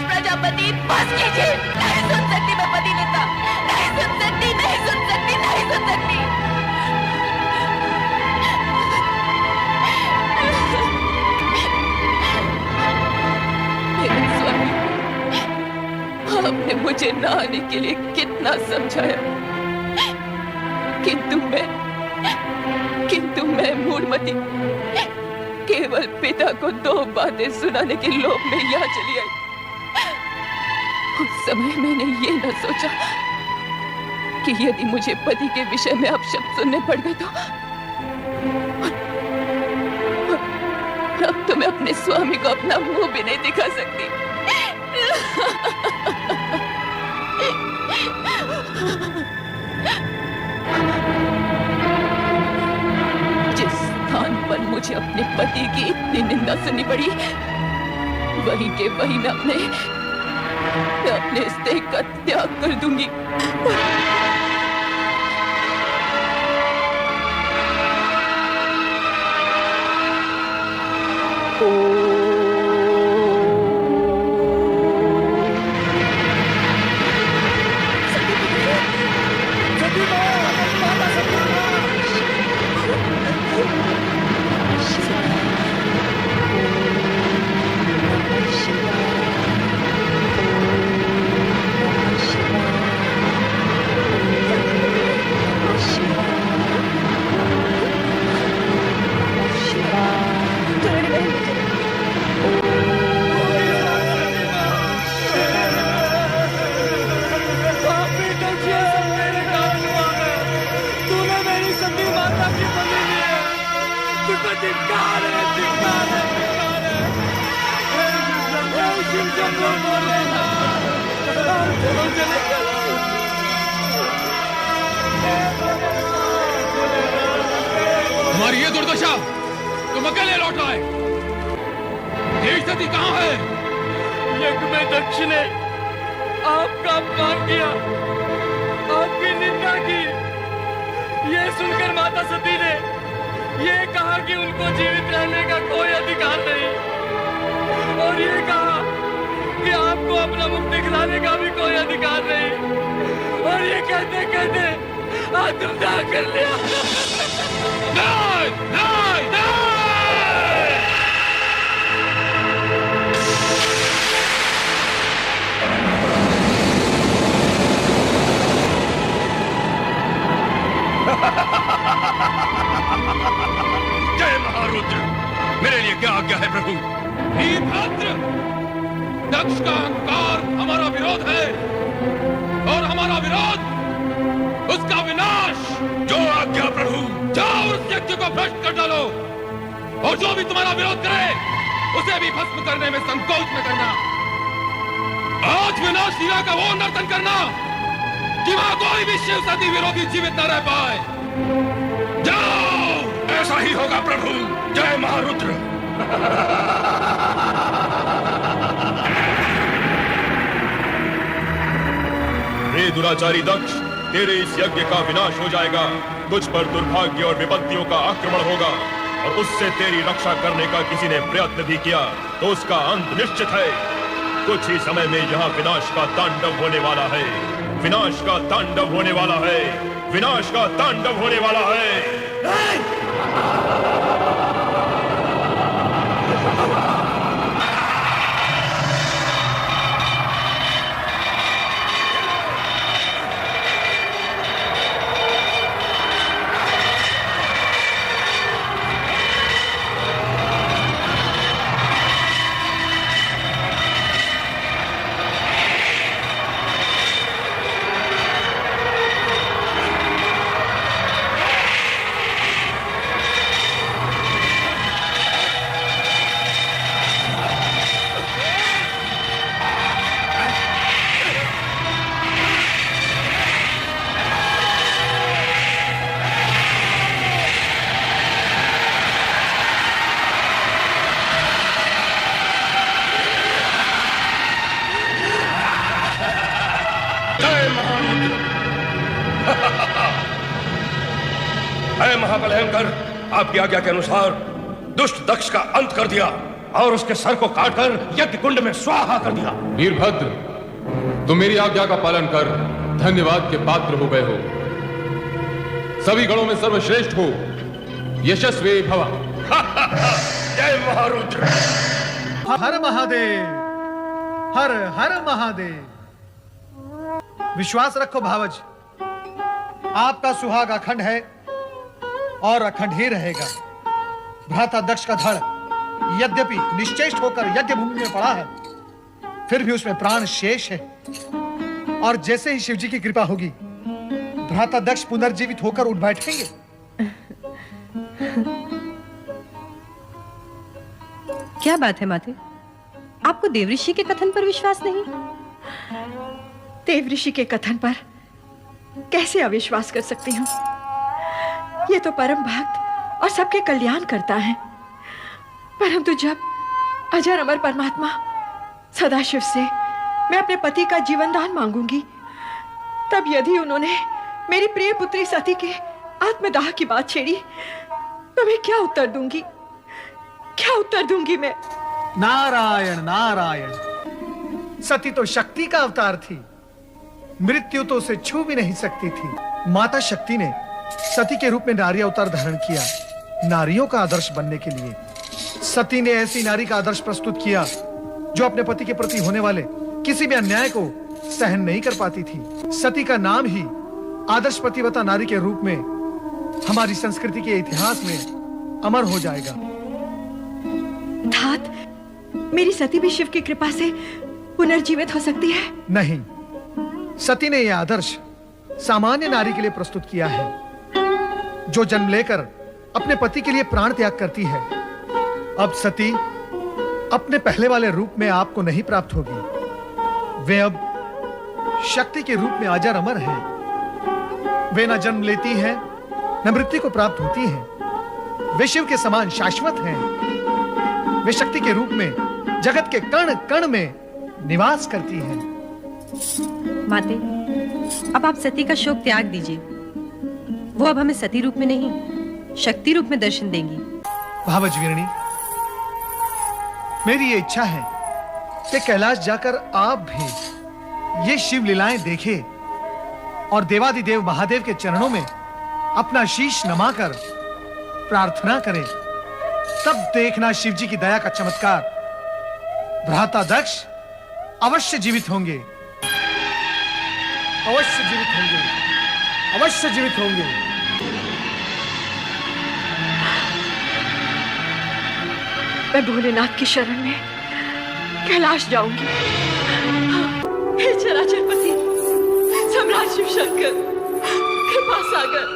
प्रजापति, बस कीजिए। नहीं सुन सकती मैं पति निंदा, नहीं सुन सकती, नहीं सुन सकती, नहीं सुन सकती। मेरे स्वामी, आपने मुझे न आने के लिए कितना समझाया, किंतु मैं मूढ़मती केवल पिता को 2 बातें सुनाने के लोभ में यहाँ चली आई। उस समय मैंने ये न सोचा कि यदि मुझे पति के विषय में अपशब्द सुनने पड़ गए तो अब तो मैं अपने स्वामी को अपना मुंह भी नहीं दिखा सकती। जिस स्थान पर मुझे अपने पति की इतनी निंदा सुननी पड़ी, वहीं के वहीं मैं अपने मैं अपने इस देह का त्याग कर दूंगी। तुम्हारी ये दुर्दशा, तुम अकेले लौट आए। देवी सती कहाँ है? यज्ञ में दक्ष ने आपका अपमान किया, आपकी निंदा की। ये सुनकर माता सती ने ये कहा कि उनको जीवित रहने का कोई अधिकार नहीं, और ये कहा कि आपको अपना मुख दिखलाने का भी कोई अधिकार नहीं, और ये कहते कहते आत्मदाह कर लिया। नहीं, नहीं, नहीं! जय महारुद्र, मेरे लिए क्या आज्ञा है प्रभु? वीरभद्र, दक्ष का अहंकार हमारा विरोध है, और हमारा विरोध उसका विनाश। जो आज्ञा प्रभु। जाओ उस यज्ञ को भ्रष्ट कर डालो, और जो भी तुम्हारा विरोध करे उसे भी भस्म करने में संकोच न करना। आज विनाश लीला का वो नर्तन करना कि वहां कोई भी शिव सती विरोधी जीवित न रह पाए। जाओ। ऐसा ही होगा प्रभु। जय महारुद्र। हे दुराचारी दक्ष, तेरे इस यज्ञ का विनाश हो जाएगा। तुझ पर दुर्भाग्य और विपत्तियों का आक्रमण होगा, और उससे तेरी रक्षा करने का किसी ने प्रयत्न भी किया तो उसका अंत निश्चित है। कुछ ही समय में यहाँ विनाश का तांडव होने वाला है। विनाश का तांडव होने वाला है। विनाश का तांडव होने वाला है। महाबलयंकर, आपकी आज्ञा के अनुसार दुष्ट दक्ष का अंत कर दिया और उसके सर को काटकर यज्ञ कुंड में स्वाहा कर दिया। वीरभद्र, तुम मेरी आज्ञा का पालन कर धन्यवाद के पात्र हो गए हो। सभी गणों में सर्वश्रेष्ठ हो, यशस्वी भव। जय महारुद्र। हर महादेव, हर हर महादेव। विश्वास रखो भावज, आपका सुहाग अखंड है और अखंड ही रहेगा। भ्राता दक्ष का धड़ यद्यपि निश्चेष्ट होकर यज्ञ भूमि में पड़ा है, फिर भी उसमें प्राण शेष है, और जैसे ही शिवजी की कृपा होगी भ्राता दक्ष पुनर्जीवित होकर उठ बैठेंगे। क्या बात है माते, आपको देवऋषि के कथन पर विश्वास नहीं? देवऋषि के कथन पर कैसे अविश्वास कर सकती हूँ? ये तो परम भक्त और सबके कल्याण करता है, परंतु जब अजर अमर परमात्मा सदाशिव से मैं अपने पति का जीवन दान मांगूंगी। तब यदि उन्होंने मेरी प्रिय पुत्री सती के आत्मदाह की बात छेड़ी तो मैं क्या उत्तर दूंगी? क्या उत्तर दूंगी मैं? नारायण नारायण, सती तो शक्ति का अवतार थी, मृत्यु तो उसे छू भी नहीं सकती थी। माता शक्ति ने सती के रूप में नारी अवतार धारण किया, नारियों का आदर्श बनने के लिए। सती ने ऐसी नारी का आदर्श प्रस्तुत किया जो अपने पति के प्रति होने वाले किसी भी अन्याय को सहन नहीं कर पाती थी। सती का नाम ही आदर्श पतिव्रता नारी के रूप में हमारी संस्कृति के इतिहास में अमर हो जाएगा। तात, मेरी सती भी शिव की कृपा से पुनर्जीवित हो सकती है? नहीं, सती ने यह आदर्श सामान्य नारी के लिए प्रस्तुत किया है, जो जन्म लेकर अपने पति के लिए प्राण त्याग करती है। अब सती अपने पहले वाले रूप में आपको नहीं प्राप्त होगी। वे अब शक्ति के रूप में अजर अमर हैं। वे न जन्म लेती हैं, न मृत्यु को प्राप्त होती हैं। वे शिव के समान शाश्वत हैं। वे शक्ति के रूप में जगत के कण कण में निवास करती हैं। माते, अब आप सती का शोक त्याग दीजिए। वो अब हमें सती रूप में नहीं, शक्ति रूप में दर्शन देंगी। भावज वीरणी, मेरी ये इच्छा है कि कैलाश जाकर आप भी ये शिव लीलाएं देखें और देवादिदेव महादेव के चरणों में अपना शीश नमाकर प्रार्थना करें। तब देखना शिव जी की दया का चमत्कार। भ्राता दक्ष अवश्य जीवित होंगे, अवश्य जीवित होंगे, अवश्य जीवित होंगे। मैं भोलेनाथ की शरण में कैलाश जाऊंगी। हे चराचरपति, सम्राट शिव शंकर, कृपा सागर,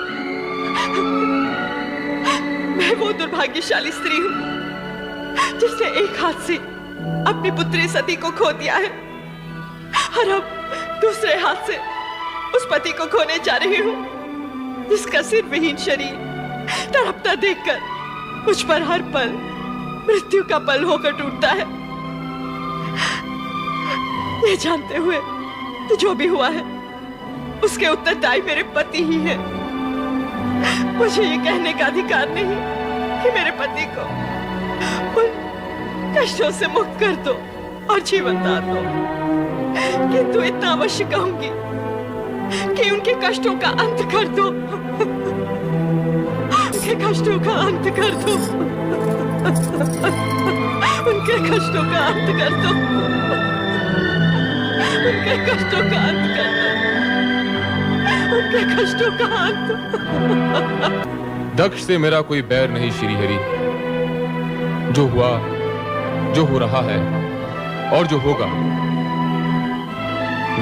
मैं वो दुर्भाग्यशाली स्त्री हूं जिसने एक हाथ से अपनी पुत्री सती को खो दिया है और अब दूसरे हाथ से उस पति को खोने जा रही हूं जिसका सिर विहीन शरीर तड़पता देखकर मुझ पर हर पल मृत्यु का पल होकर टूटता है। ये जानते हुए कि जो भी हुआ है उसके उत्तरदायी मेरे पति ही है। मुझे ये कहने का अधिकार नहीं कि मेरे पति को उन कष्टों से मुक्त कर दो और जीवन दान दो, किंतु इतना अवश्य कहूंगी कि उनके कष्टों का अंत कर दो, उनके कष्टों का अंत कर दो, उनके कष्टों का अंत कर दो, उनके कष्टों का अंत कर दो, उनके कष्टों का अंत। दक्ष से मेरा कोई बैर नहीं श्रीहरि। जो हुआ, जो हो रहा है और जो होगा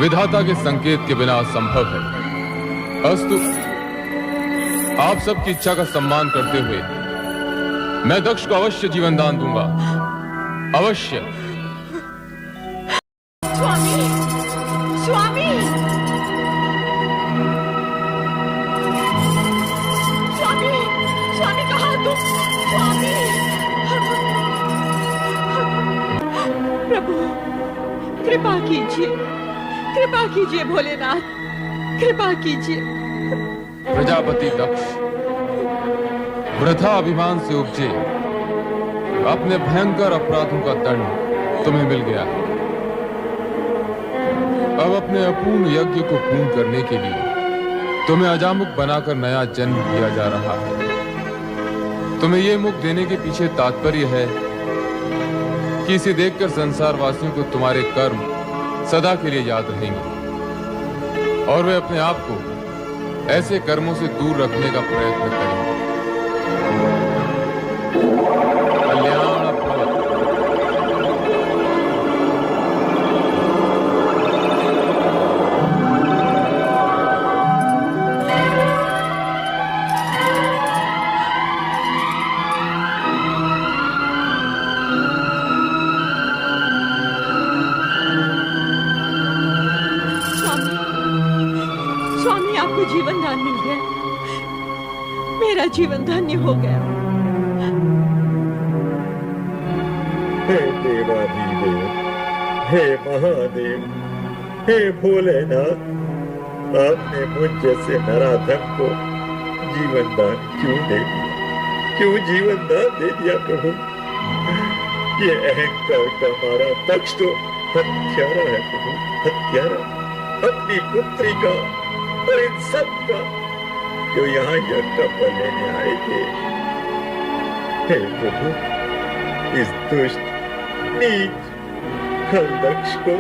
विधाता के संकेत के बिना असंभव है। अस्तु, आप सबकी इच्छा का सम्मान करते हुए मैं दक्ष को अवश्य जीवन दान दूंगा, अवश्य। स्वामी, स्वामी, स्वामी, स्वामी कहाँ तुम? स्वामी, प्रभु कृपा कीजिए, कृपा कीजिए भोलेनाथ, कृपा कीजिए। प्रजापति दक्ष वृथा अभिमान से उपजे अपने भयंकर अपराधों का दंड तुम्हें मिल गया है। अब अपने अपूर्ण यज्ञ को पूर्ण करने के लिए तुम्हें अजामुख बनाकर नया जन्म दिया जा रहा है। तुम्हें यह मुख देने के पीछे तात्पर्य है कि इसे देखकर संसार वासियों को तुम्हारे कर्म सदा के लिए याद रहेंगे और वे अपने आप को ऐसे कर्मों से दूर रखने का प्रयत्न करेंगे। कल्याण भवतु। स्वामी, आपको जीवन दान मिल गया, मेरा जीवन धन्य हो गया। हे देवाधिदेव, हे महादेव, हे भोलेनाथ, आपने मुझ जैसे नराधम को जीवन दान क्यों दे दिया? क्यों जीवन दान दे दिया प्रभु? ये अहंकार का मारा दक्ष तो हत्यारा है प्रभु, हत्यारा। अपनी पुत्री का और इन सब का जो यहाँ यज्ञ पर लेने आए थे। हे प्रभु, इस दुष्ट नीच खल दक्ष को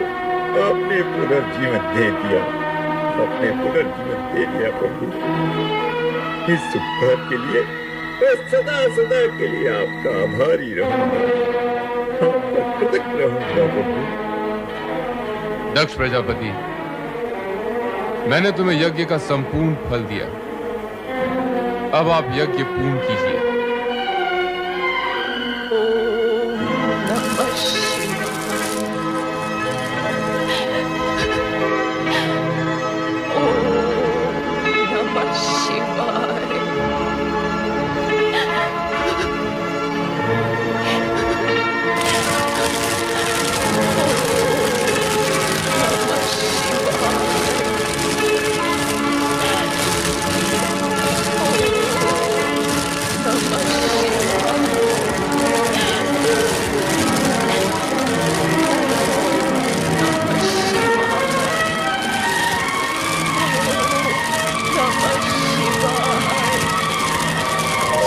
आपने पुनर्जीवन दे दिया, आपने पुनर्जीवन दे दिया प्रभु। इस उपकार के लिए मैं सदा सदा के लिए आपका आभारी रहूंगा, आपका कृतज्ञ रहूंगा प्रभु। दक्ष प्रजापति, मैंने तुम्हें यज्ञ का संपूर्ण फल दिया, अब आप यज्ञ पूर्ण कीजिए।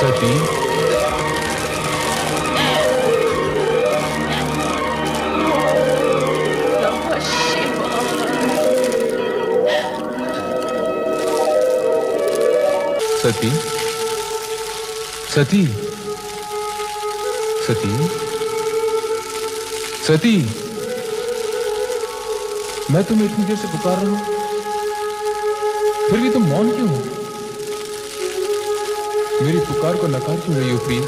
सती, सती, सती, सती, सती, मैं तुम्हें इतनी देर से पुकार रहा हूं, फिर भी तुम मौन क्यों हो? मेरी पुकार को नकार क्यों रही हो प्रिय?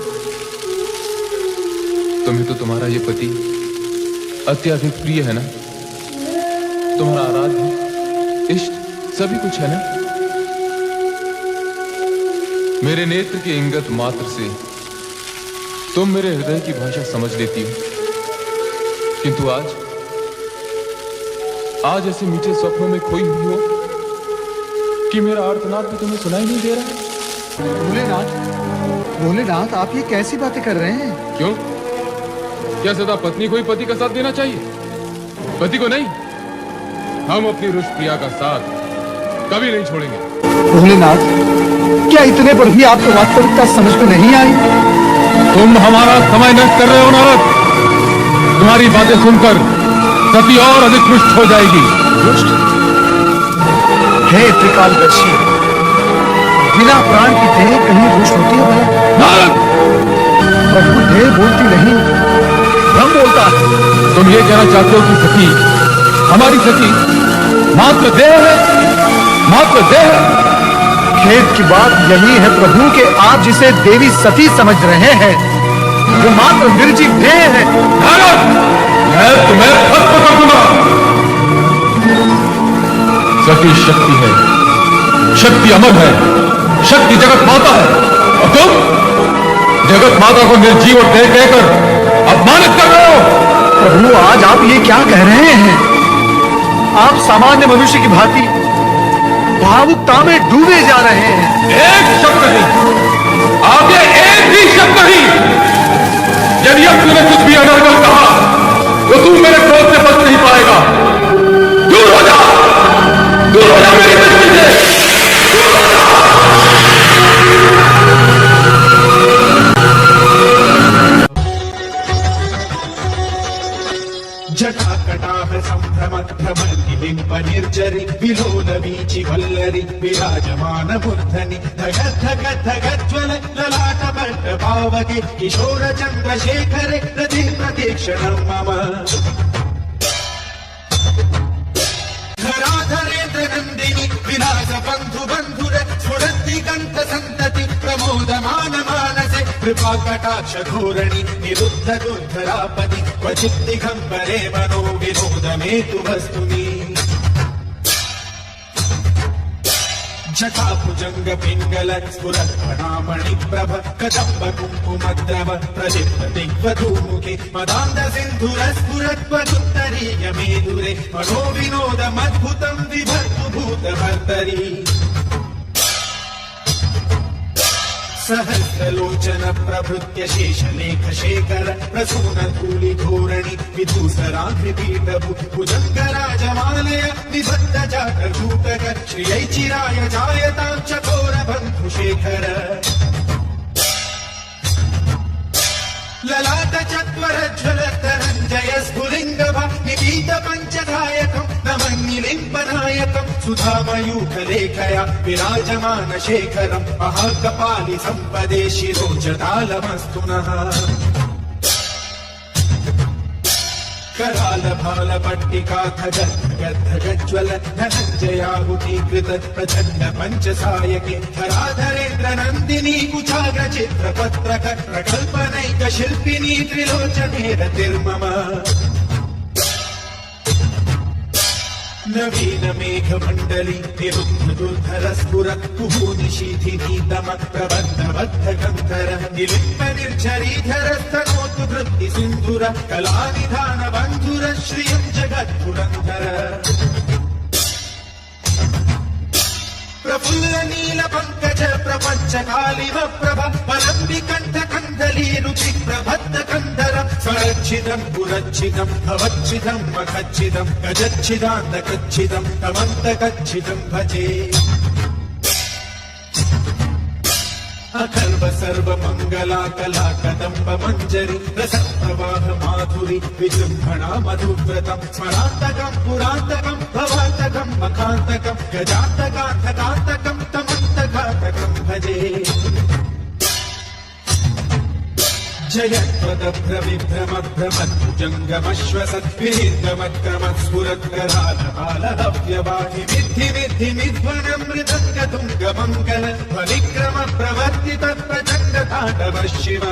तुम्हें तो तुम्हारा ये पति अत्यधिक प्रिय है ना? तुम्हारा आराध्य इष्ट सभी कुछ है ना? मेरे नेत्र के इंगत मात्र से तुम मेरे हृदय की भाषा समझ लेती हो, किंतु आज ऐसे मीठे स्वप्नों में खोई हुई हो कि मेरा आर्तनाद भी तुम्हें सुनाई नहीं दे रहा। भोलेनाथ, भोलेनाथ, आप ये कैसी बातें कर रहे हैं? क्यों? क्या सदा पत्नी को ही पति का साथ देना चाहिए, पति को नहीं? हम अपनी रुष्ट प्रिया का साथ कभी नहीं छोड़ेंगे। भोलेनाथ, क्या इतने पर भी आपको वास्तविकता समझ में नहीं आई? तुम हमारा समय नष्ट कर रहे हो नारद। तुम्हारी बातें सुनकर सती और अधिक रुष्ट हो जाएगी। रुष्ट? हे त्रिकालदर्शी, बिना प्राण की देह कहीं रुष्ट होती है भला? नारद! प्रभु देह बोलती नहीं, ब्रह्म बोलता है। तुम ये कहना चाहते हो कि सती, हमारी सती मात्र देह है, मात्र देह है? खेद की बात यही है प्रभु कि आप जिसे देवी सती समझ रहे हैं वो मात्र निर्जीव देह है। नारद, मैं तुम्हें खत्म कर दूंगा। सती शक्ति है, शक्ति अमर है, शक्ति जगत माता है, और तुम जगत माता को निर्जीव और देह कहकर अपमानित कर रहे हो। प्रभु, आज आप ये क्या कह रहे हैं? आप सामान्य मनुष्य की भांति भावुकता में डूबे जा रहे हैं। एक शब्द नहीं, आगे एक भी शब्द नहीं। यदि अब तूने कुछ भी अनर्गल कहा तो तू मेरे क्रोध से बच नहीं पाएगा। दूर हो जा, दूर हो जा मेरी दृष्टि से। जटाकटाह संभ्रमद्भ्रमन्ति बिम्बनिर्जरि विलोलवीचि वल्लरि विराजमान मूर्धनि धगद् धगद् धगज्ज्वल ललाटपट्टपावके किशोरचन्द्रशेखरे रति प्रतीक्षणं मम धराधरेन्द्र नन्दिनि विलास बन्धु बन्धुर स्फुरन्ति कण्ठ सन्तति प्रमोदमान मानसे कृपा कटाक्ष धोरणि निरुद्ध दुर्धरापति क्वचित् दिगम्बरे मनो विनोद मे तु वस्तुनि शताभुजंग पिंगल स्फुरत्फणामणि प्रभ कदम्ब कुङ्कुमद्रव प्रदीप्त दिग्वधूमुखे मदान्ध सिन्धुरस्फुरत्वदुत्तरीय मेदुरे मनो विनोदमद्भुतं विभर्तु भूतभर्तरी सहस्रलोचन प्रभृत्य शेषलेख शेखर प्रसून धूलि धोरणि विधूसराग्निपीठ भुजङ्गराजमालय निबद्ध जाटूटक श्रियै चिराय जायतां चकोर बन्धुशेखर ललाट चत्वर ज्वलतरञ्जय स्फुलिङ्गभा निपीत पञ्चधायकं नमन्निलिम्बनायकं सुधामयूखलेखया विराजमान शेखरं महाकपालि सम्पदे शिरोजटालमस्तु नः कराल भाल पट्टिका धगज्वल धनञ्जयाहुतीकृत प्रचण्ड पञ्चसायके धराधरेन्द्र नन्दिनी कुचाग्र चित्रपत्रक प्रकल्पनैक शिल्पिनी त्रिलोचने रतिर्मम नवीन मेघ मंडली निरुद्ध दुर्धर स्फुरत् कुहूनिशीथिनी दम प्रबद्ध बद्ध गन्धर निलिम्ब निर्झरीधर स्तनोतु वृत्ति सिन्धुर कलानिधान बन्धुर श्रियं जगत्पुरन्धर प्रफुल्ल नील पंकज प्रपंच कालिव प्रभ पलम्बि कंठ कंदली रुचि प्रबद्ध कंदर स्वरच्छिदं पुरच्छिदं भवच्छिदं मखच्छिदं गजच्छिदान्तकच्छिदं तमन्तकच्छिदं भजे अकल्प सर्व मंगला कला कदम्ब मंजरी रस प्रवाह माधुरी विजृंभणा मधुव्रतम स्मरान्तकं पुरान्तकं भवान्तकं मखान्तकं गजान्तकान्तकान्तकं तमन्तकान्तकं भजे जयत्वदभ्र विभ्रम भ्रमद्भुजङ्गमश्वसत् विनिर्गमत्क्रमत् स्फुरत्करालहालहव्यवाहि विद्धि विद्धि मिध्वनं मृदङ्गतुङ्गमङ्गल परिक्रम प्रवर्तित प्रचण्ड ताण्डव शिव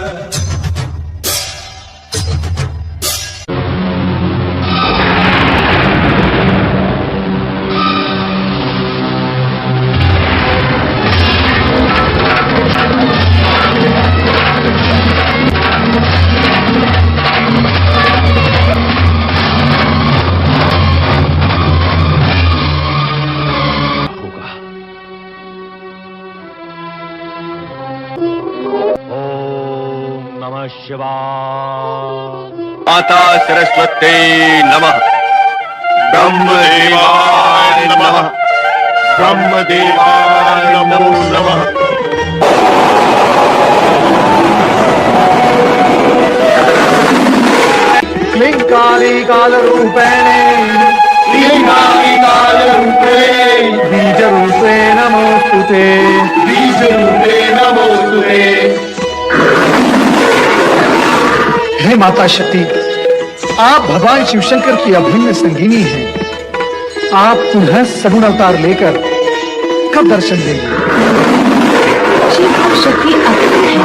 माता सरस्वती नमः। ब्रह्मदेवाय नमः। ब्रह्मदेवाय नमो नमः। क्लिंकारी काल रूपेणे क्लिंकारी काल रूपे बीज रूपे नमोस्तुते बीज रूपे नमोस्तुते। हे माता शक्ति, आप भगवान शिवशंकर की अभिन्न संगिनी हैं। आप पुनः सगुण अवतार लेकर कब दर्शन देंगे? शिव और शक्ति अद्भुत है।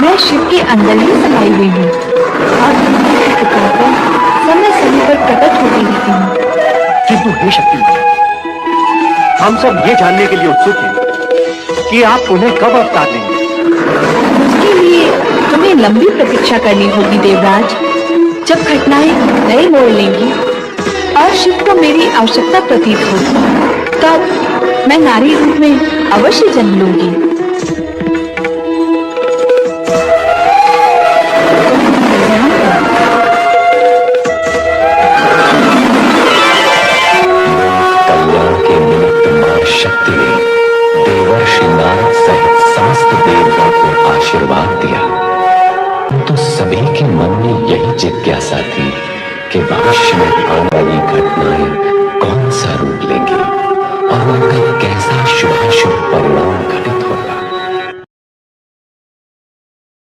मैं शिव के अंदर ही समाई हुई हूँ और उनकी पुकार पर समय समय पर प्रकट होती रहती हूँ। किंतु हे शक्ति, हम सब ये जानने के लिए उत्सुक हैं कि आप उन्हें कब अवतार लेंगे। उसके लिए तुम्हें लंबी प्रतीक्षा करनी होगी देवराज। जब घटनाएं नए मोड़ लेंगी और शिव को मेरी आवश्यकता प्रतीत होगी, तब मैं नारी रूप में अवश्य जन्म लूंगी। कल्याण के निमित्त मां शक्ति ने देवर्षि नारद सहित समस्त देवगण को आशीर्वाद दिया। तो सभी के मन में यही जिज्ञासा थी कि भविष्य में आने वाली घटनाएं कौन सा रूप लेंगी।